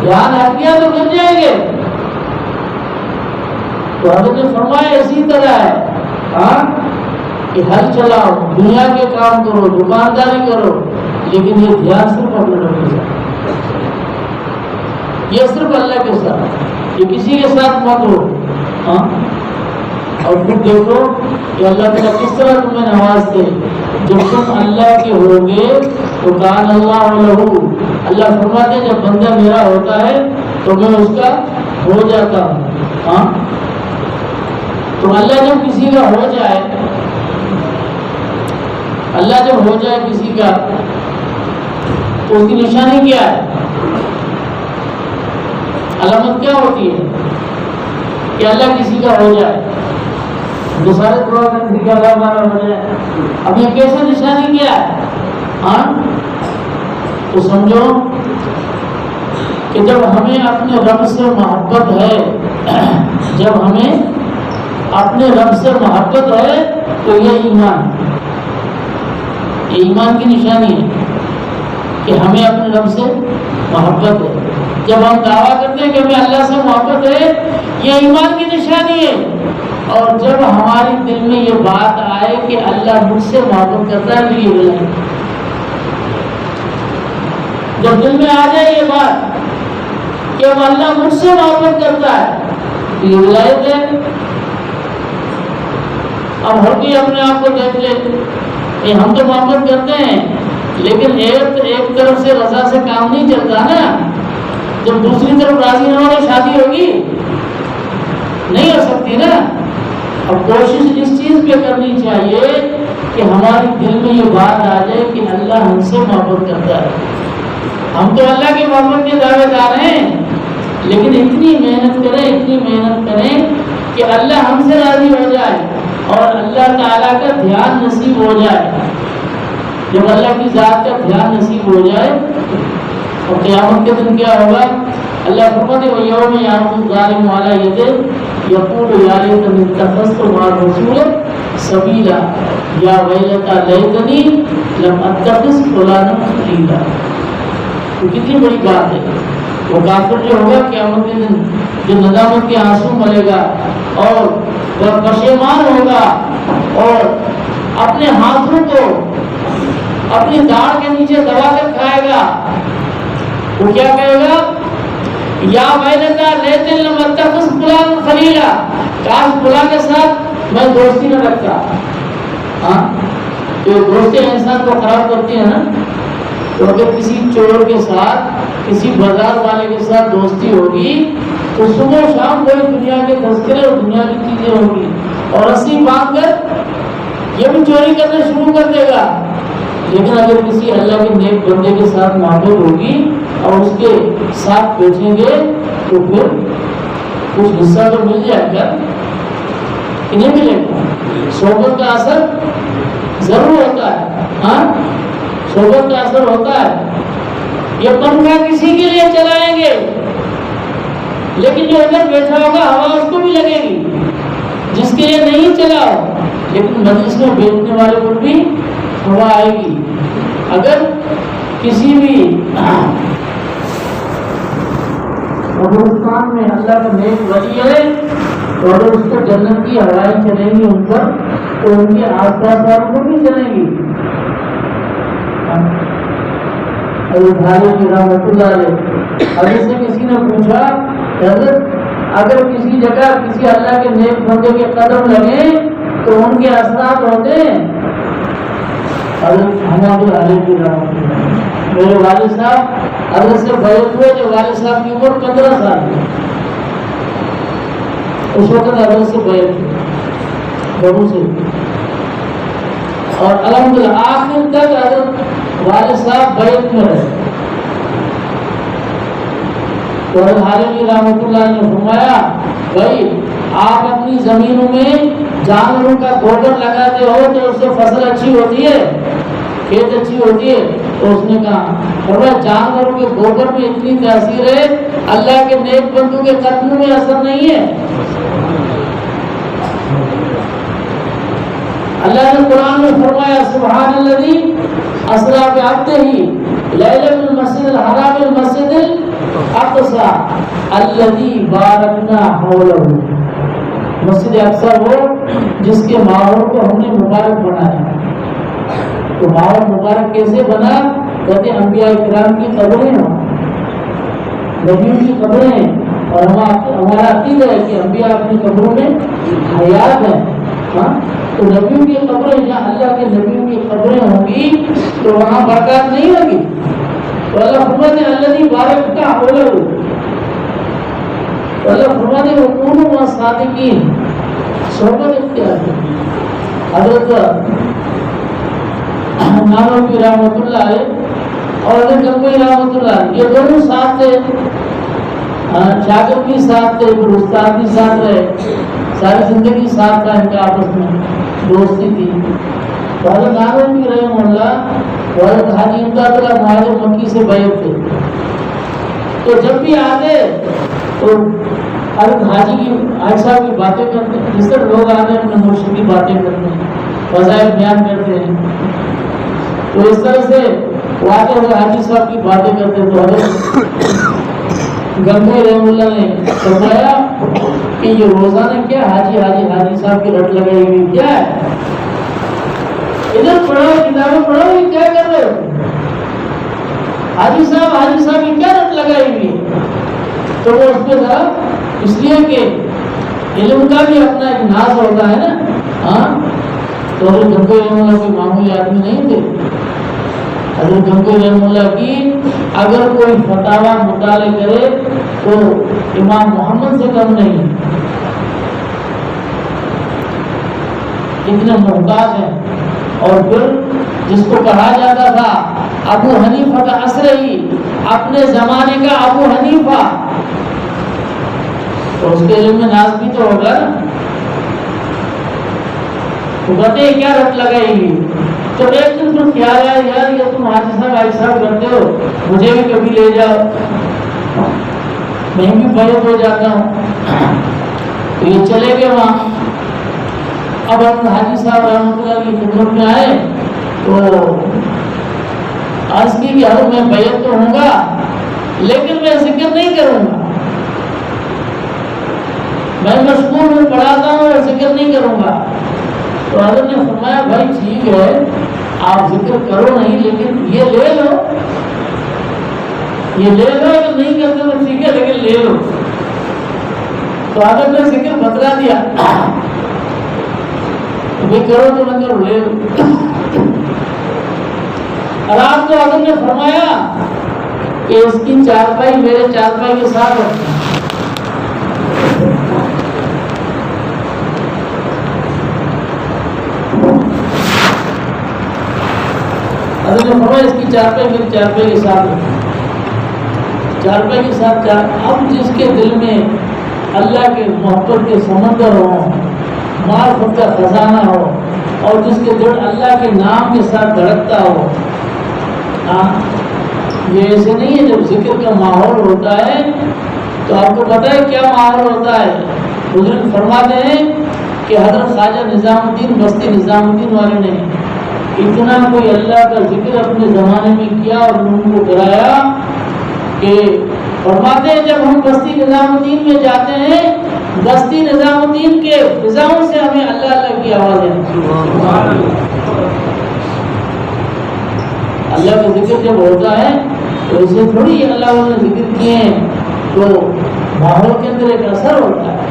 دھیان ہٹ گیا تو گر جائیں گے۔ تو حضرت نے فرمایا اسی طرح ہے کہ ہل چلاؤ، دنیا کے کام کرو، دکانداری کرو، لیکن یہ دھیان صرف اپنے رب کے ساتھ، یہ صرف اللہ کے ساتھ، یہ کسی کے ساتھ مت ہو۔ اور پھر دیکھو کہ اللہ تعالیٰ کس طرح تمہیں نوازتے، جب تم اللہ کے ہوگے تو کان اللہ لہو، اللہ فرماتے جب بندہ میرا ہوتا ہے تو میں اس کا ہو جاتا ہوں۔ تو اللہ جب کسی کا ہو جائے، اللہ جب ہو جائے کسی کا تو اس کی نشانی کیا ہے، علامت کیا ہوتی ہے کہ اللہ کسی کا ہو جائے؟ دوسرے دعا کرنے کی اللہ ہمارا ہو جائے، اب یہ کیسے نشانی کیا ہے؟ تو سمجھو کہ جب ہمیں اپنے رب سے محبت ہے، جب ہمیں اپنے رب سے محبت ہے تو یہ ایمان، یہ ایمان کی نشانی ہے کہ ہمیں اپنے رب سے محبت ہے۔ جب ہم دعویٰ کرتے ہیں کہ ہمیں اللہ سے محبت ہے، یہ ایمان کی نشانی ہے۔ اور جب ہماری دل میں یہ بات آئے کہ اللہ مجھ سے محبت کرتا ہے تو یہ ولایت ہے۔ جب دل میں آ جائے یہ بات کہ اب اللہ مجھ سے محبت کرتا ہے تو یہ ولایت ہے۔ اب ہر کوئی اپنے آپ کو دیکھ لے، ہم تو محبت کرتے ہیں لیکن ایک طرف سے رضا سے کام نہیں چلتا نا، جب دوسری طرف راضی نہ ہو شادی ہوگی نہیں ہو سکتی نا۔ اب کوشش اس چیز پہ کرنی چاہیے کہ ہماری دل میں یہ بات آ جائے کہ اللہ ہم سے محبت کرتا ہے۔ ہم تو اللہ کی محبت کے دعوے دار ہیں لیکن اتنی محنت کریں کہ اللہ ہم سے راضی ہو جائے اور اللہ تعالیٰ کا دھیان نصیب ہو جائے۔ جب اللہ کی ذات کا دھیان نصیب ہو جائے اور قیامت کے دن کیا ہوگا؟ اللہ فرماتے ہیں وَيَوْمَ يَعْضُ الظَّالِمُ عَلَىٰ يَدَيْهِ يَقُولُ يَا لَيْتَنِي اتَّخَذْتُ مَعَ الرَّسُولِ سَبِيلًا يَا وَيْلَتَىٰ لَيْتَنِي لَمْ أَتَّخِذْ فُلَانًا خَلِيلًا۔ تو کتنی بڑی بات ہے۔ وہ کافر جو ہوگا قیامت کے دن جو ندامت کے آنسو ملے گا اور وہ پشیمان ہوگا اور اپنے ہاتھوں کو اپنی داڑھ کے نیچے دبا کر کھائے گا، وہ کیا کہے گا؟ یا ویلتا لیتنی لم اتخذ فلانا خلیلا، کاش فلاں کے ساتھ میں دوستی نہ رکھتا۔ تو دوستی انسان کو خراب کرتی ہے نا، تو اگر کسی چور کے ساتھ کسی بازار والے کے ساتھ دوستی ہوگی تو صبح و شام کوئی دنیا کے تذکرے اور دنیا کی چیزیں ہوگی، اور رسی باندھ کر یہ بھی چوری کرنا شروع کر دے گا۔ لیکن اگر کسی اللہ کے نیک بندے کے ساتھ محبت ہوگی اور اس کے ساتھ بیٹھیں گے تو پھر کچھ حصہ تو مل جائے گا کہ نہیں ملے گا۔ صحبت کا اثر ضرور ہوتا ہے، ہاں صحبت کا اثر ہوتا ہے۔ یہ پنکھا کسی کے لیے چلائیں گے لیکن جو ادھر بیٹھا ہوگا ہوا اس کو بھی لگے گی، جس کے لیے نہیں چلاؤ لیکن مجلس میں بیٹھنے والے کو بھی ہوا آئے گی۔ اگر کسی بھی قبرستان میں اللہ کا نیک ولی ہے تو اگر اس کو جنت کی ہوائیں چلیں گی ان پر تو ان کے آس پاس والوں کو بھی چلیں گی۔ رحمۃ اللہ علیہ حضرت سے کسی نے پوچھا حضرت اگر کسی جگہ کسی اللہ کے نیک بندے کے قدم لگے تو ان کے اثرات ہوتے ہیں؟ حضرت حماد علیہ کی رحمۃ اللہ، میرے والد صاحب حضرت سے بیعت ہوئے جو والد صاحب کی عمر 15 سال تھی، اس وقت حضرت سے بیعت ہوئی بہو سے، اور الحمدللہ آخر تک حضرت والد صاحب بیعت میں رہے۔ تو حضرت حالمی رحمۃ اللہ نے فرمایا بھائی آپ اپنی زمینوں میں جانوروں کا گوبر لگاتے ہو تو اس سے فصل اچھی ہوتی ہے، کھیت اچھی ہوتی ہے؟ تو اس نے کہا جانوروں کے گوبر میں اتنی تاثیر ہے، اللہ کے نیک بندوں کے قدموں میں اثر نہیں ہے۔ اللہ نے قرآن میں فرمایا سبحان الذی اسریٰ بعبدہ لیلا من المسجد الحرام الى المسجد الاقصی الذی بارکنا حولہ۔ مسجد اقصی وہ جس کے ماحول کو ہم نے مبارک بنایا۔ تو ماحول مبارک کیسے بنا؟ کہتے انبیاء کرام کی قبریں ہیں، نبیوں کی قبریں ہیں، اور ہمارا عقیدہ ہے کہ انبیاء اپنی قبروں میں حیات ہیں۔ ہاں تو نبیوں کی قبریں جہاں اللہ کے نبیوں کی قبریں ہوں گی تو وہاں برکات نہیں ہوگی۔ تو اللہ فرماتے ہیں الذی بارکنا حولہ، تو اللہ فرماتے ہیں وکونوا مع الصادقین، صحبت اختیار کریں۔ حضرت نانوی رحمۃ اللہ علیہ اور حضرت گنگوئی رحمۃ اللہ علیہ یہ دونوں ساتھ تھے، شاگرد بھی ساتھ تھے، پھر استاد بھی ساتھ رہے، ساری زندگی ساتھ تھا ان کا، آپس میں دوستی تھی۔ تو حضرت نانوی رحمہ اللہ حضرت حاجی امداد اللہ مہاجر مکی سے بیعت تھے، تو جب بھی آتے تو حضرت حاجی صاحب کی باتیں کرتے، جس طرح لوگ آتے ہیں اپنے مرشد کی باتیں کرتے ہیں، فضائل بیان کرتے ہیں، تو اس طرح سے وہ آتے ہوئے حاجی صاحب کی باتیں کرتے۔ تو حضرت گنگوئی رحم اللہ نے فرمایا کہ یہ روزانہ کیا حاجی صاحب کی رٹ لگائی ہوئی کیا ہے؟ ادھر پڑھو کتابیں پڑھو، یہ کیا کر رہے ہو؟ حاجی صاحب کی کیا رٹ لگائی ہوئی ہے؟ تو وہ اس کے ساتھ اس لیے کہ علم کا بھی اپنا ایک ناز ہوتا ہے نا، ہاں تو حضرت گنگوئی رحم اللہ کوئی معمولی آدمی نہیں تھے۔ حضرت گنگوئی رحم اللہ کی اگر کوئی فتاوی مطالعہ کرے تو امام محمد سے کم نہیں، اتنے محتاط ہیں۔ اور پھر جس کو کہا جاتا تھا ابو حنیفہ کا عصر ہی، اپنے زمانے کا ابو حنیفہ، تو اس کے علم میں ناز بھی تو ہوگا نا۔ تو بتائیے کیا رٹ لگائی گی؟ تو ایک دن تو خیال آیا یار یہ تم حاجی صاحب کرتے ہو، مجھے بھی کبھی لے جاؤ، میں بھی بیعت ہو جاتا ہوں۔ تو یہ چلے گئے وہاں۔ اب ہم حاجی صاحب رحمۃ اللہ کی خدمت میں آئے تو عرض کی کہ حضرت میں بیعت تو ہوں گا لیکن میں ذکر نہیں کروں گا، میں مشغول ہوں، پڑھاتا ہوں اور ذکر نہیں کروں گا۔ تو حضرت نے فرمایا بھائی ٹھیک ہے آپ ذکر کرو نہیں لیکن یہ لے لو، اگر نہیں کرتے تو ٹھیک ہے لیکن لے لو۔ تو حضرت نے ذکر بتلا دیا، بھی کرو تو نہ کرو، لے لو۔ رات کو حضرت نے فرمایا کہ اس کی چارپائی میرے چارپائی کے ساتھ رکھنا، حضرت نے فرمایا اس کی چارپائی میری چارپائی کے ساتھ رکھو، چارپائی کے ساتھ اب جس کے دل میں اللہ کے محبت کے سمندر ہو، معرفت کا خزانہ ہو، اور جس کے دل اللہ کے نام کے ساتھ دھڑکتا ہو، یہ ایسے نہیں ہے جب ذکر کا ماحول ہوتا ہے تو آپ کو پتہ ہے کیا ماحول ہوتا ہے؟ بزرگ فرماتے ہیں کہ حضرت خواجہ نظام الدین بستی نظام الدین والے نے اتنا کوئی اللہ کا ذکر اپنے زمانے میں کیا اور لوگوں کو کرایا کہ فرماتے ہیں جب ہم بستی نظام الدین میں جاتے ہیں، بستی نظام الدین کے فضاؤں سے ہمیں اللہ اللہ کی آوازیں اللہ کا ذکر جب ہوتا ہے تو اسے تھوڑی اللہ نے ذکر کیے ہیں تو ماحول کے اندر ایک اثر ہوتا ہے۔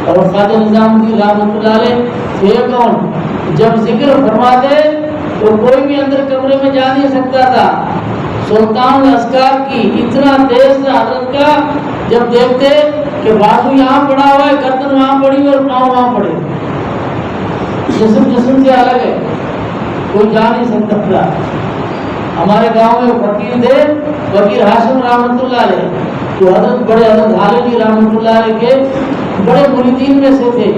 اور خواجہ نظام الدین رحمۃ اللہ علیہ تھے کون؟ جب ذکر فرماتے تو کوئی بھی اندر کمرے میں جا نہیں سکتا تھا۔ سلطان الاسکار کی اتنا تیز تھا حضرت کا، جب دیکھتے کہ بازو یہاں پڑا ہوا ہے، گردن وہاں پڑی اور پاؤں وہاں پڑے، جسم سے الگ ہے، کوئی جا نہیں سکتا تھا۔ ہمارے گاؤں میں فقیر تھے فقیر ہاشم رحمۃ اللہ علیہ، جو حضرت بڑے حضرت حالجی رحمۃ اللہ علیہ کے بڑے مریدین میں سے تھے۔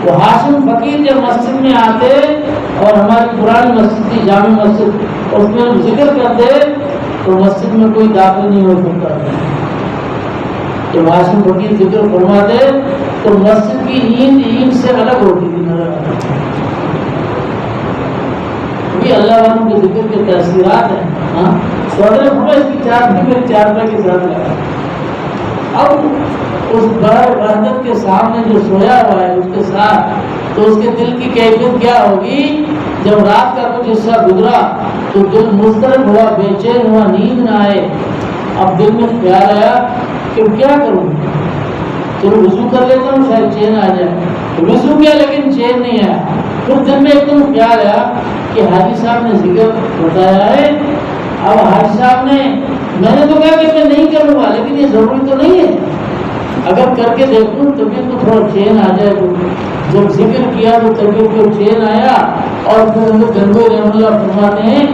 وہ ہاشم فقیر جب مسجد میں آتے اور ہماری پرانی مسجد تھی جامع مسجد، اس میں ہم ذکر کرتے تو مسجد میں کوئی داخل نہیں ہو سکتا تھا۔ جب ہاشم فقیر ذکر فرماتے تو مسجد کی اینٹ سے الگ ہوتی تھی نظر آتی۔ یہ اللہ والوں کے ذکر کے تاثیرات ہیں۔ تو حضرت فرمایا اس کی چارپائی میری چارپائی کے ساتھ لگا۔ اب اس بڑے وحدت کے سامنے جو سویا ہوا ہے اس کے ساتھ، تو اس کے دل کی کیفیت کیا ہوگی؟ جب رات کا کچھ حصہ گزرا تو دل مضطرب ہوا، بے چین ہوا، نیند نہ آئے۔ اب دل میں خیال آیا کہ کیا کروں، چلو وضو کر لیتا ہوں شاید چین آ جائے۔ وضو کیا لیکن چین نہیں آیا۔ پھر دل میں ایک دم خیال آیا کہ حاجی صاحب نے ذکر بتایا ہے، اب حاجی صاحب نے، میں نے تو کہا کہ میں نہیں کروں گا لیکن یہ ضروری تو نہیں ہے، اگر کر کے دیکھوں طبیعت کو تھوڑا چین آ جائے۔ تو جب ذکر کیا تو طبیعت کو چین آیا، اور پھر گنگوئی رحمۃ اللہ فرماتے ہیں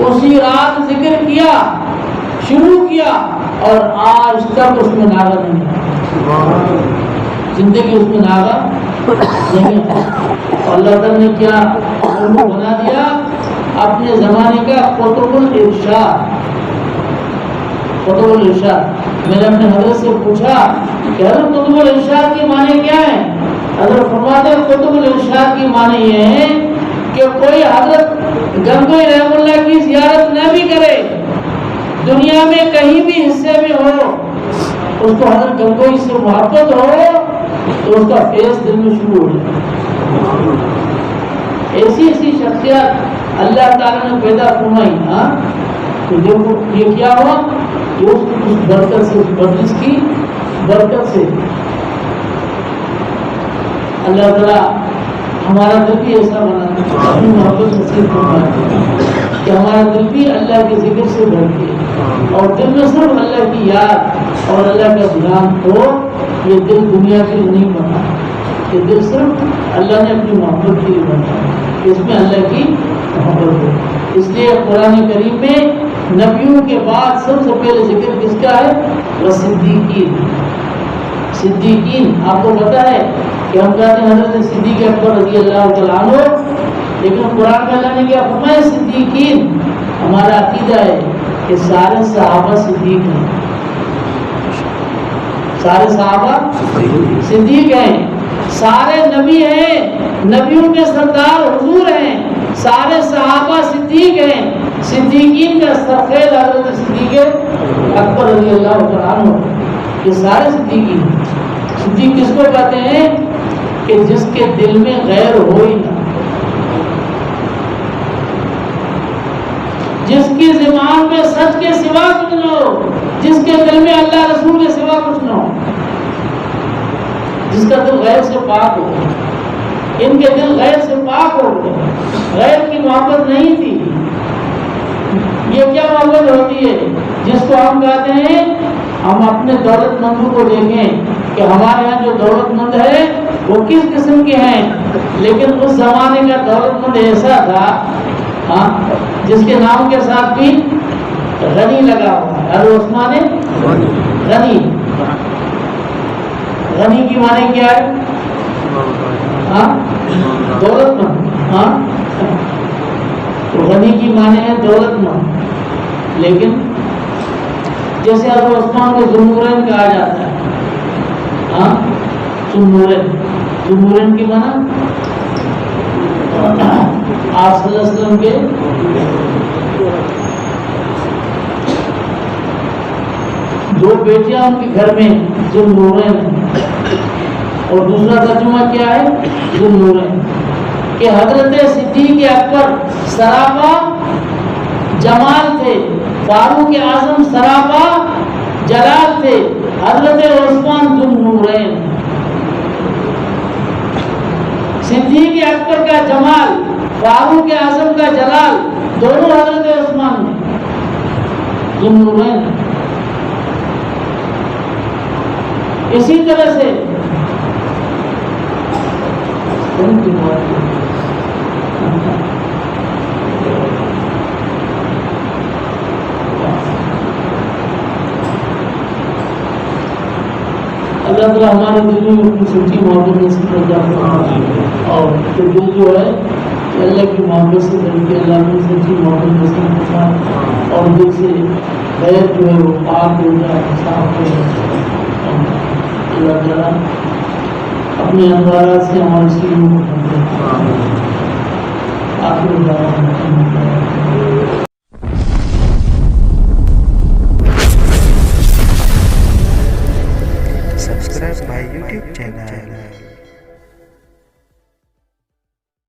اسی رات ذکر کیا شروع کیا اور آج تک اس میں ناغہ نہیں ہے، زندگی اس میں ناغہ نہیں ہے۔ اللہ تعالیٰ نے کیا بنا دیا؟ اپنے زمانے کا قطب الارشاد۔ قطب الارشاد، میں نے اپنے حضرت سے پوچھا کہ حضرت قطب الارشاد کی معنی کیا ہے؟ حضرت فرماتے ہیں قطب الارشاد کی معنی یہ ہے کہ کوئی حضرت گنگوئی رحمۃ اللہ کی زیارت نہ بھی کرے، دنیا میں کہیں بھی حصے میں ہو، اس کو حضرت گنگوئی سے محبت ہو تو اس کا فیض دل میں شروع ہو جائے۔ ایسی ایسی شخصیت اللہ تعالیٰ نے پیدا فرمائی۔ تو دیکھو یہ کیا ہوا، یہ اس برکت سے، اس مجلس کی برکت سے اللہ تعالیٰ ہمارا دل بھی ایسا بنا، اپنی محبت نصیب فرمائے کہ ہمارا دل بھی اللہ کے ذکر سے بھر کے، اور دل میں صرف اللہ کی یاد اور اللہ کا دھیان ہو۔ یہ دل دنیا کے لیے نہیں بنا، یہ دل صرف اللہ نے اپنی محبت کے لیے بنا، اس میں اللہ کی محبت ہو۔ اس لیے قرآن کریم میں نبیوں کے بعد سب سے پہلے ذکر کس کا ہے؟ وہ صدیقین۔ صدیقین آپ کو پتا ہے کہ ہم کہتے ہیں حضرت صدیق اکبر رضی اللہ تعالیٰ عنہ، لیکن قرآن میں اللہ نے کیا فرمایا؟ صدیقین۔ ہمارا عقیدہ ہے کہ سارے صحابہ صدیق ہیں، سارے صحابہ صدیق ہیں، سارے نبی ہیں، نبیوں کے سردار حضور ہیں، سارے صحابہ صدیق ہیں۔ صدیقین کا سرخیل حضرت صدیق اکبر رضی اللہ تعالیٰ عنہ، یہ سارے صدیقین ہیں۔ صدیق کس کو کہتے ہیں؟ کہ جس کے دل میں غیر ہو ہی نہ، جس کی زبان میں سچ کے سوا کچھ نہ ہو، جس کے دل میں اللہ رسول کے سوا کچھ نہ ہو، جس کا دل غیر سے پاک ہو۔ ان کے دل غیر سے پاک ہو گئے، غیر کی محبت نہیں تھی۔ یہ کیا محبت ہوتی ہے؟ جس کو ہم کہتے ہیں، ہم اپنے دولت مندوں کو دیکھیں کہ ہمارے یہاں جو دولت مند ہے وہ کس قسم کے ہیں، لیکن اس زمانے کا دولت مند ایسا تھا، ہاں جس کے نام کے ساتھ بھی غنی لگا ہوا ہے، ابو عثمان غنی. غنی کی معنی کیا ہے؟ ہاں دولت مند. ہاں تو غنی کی معنی ہے دولت مند. لیکن جیسے ابو عثمان کو ذوالنورین کہا جاتا ہے. ہاں ذوالنورین. ذوالنورین کی معنی آپ صلی اللہ علیہ وسلم کے دو بیٹیاں ان کے گھر میں ذوالنورین ہیں. اور دوسرا ترجمہ کیا ہے ذوالنورین کہ حضرت صدیق اکبر سراپا جمال تھے، فاروق اعظم سراپا جلال تھے، حضرت عثمان ذوالنورین. صدیق اکبر کا جمال، فاروق اعظم کا جلال دونوں حضرت عثمان میں ذوالنورین. اسی طرح سے اللہ تعالیٰ ہمارے دل میں اپنی سچی محبت نصیب کرتا اور دل جو ہے کہ اللہ کی محبت سے طریقے اللہ کی سچی محبت نصیب کرتا اور دل سے غیر جو ہے وہ پاک ہو جائے، صاف ہو جائے. اللہ تعالیٰ اپنے انوارات سے ہمارے سیروں کو آخر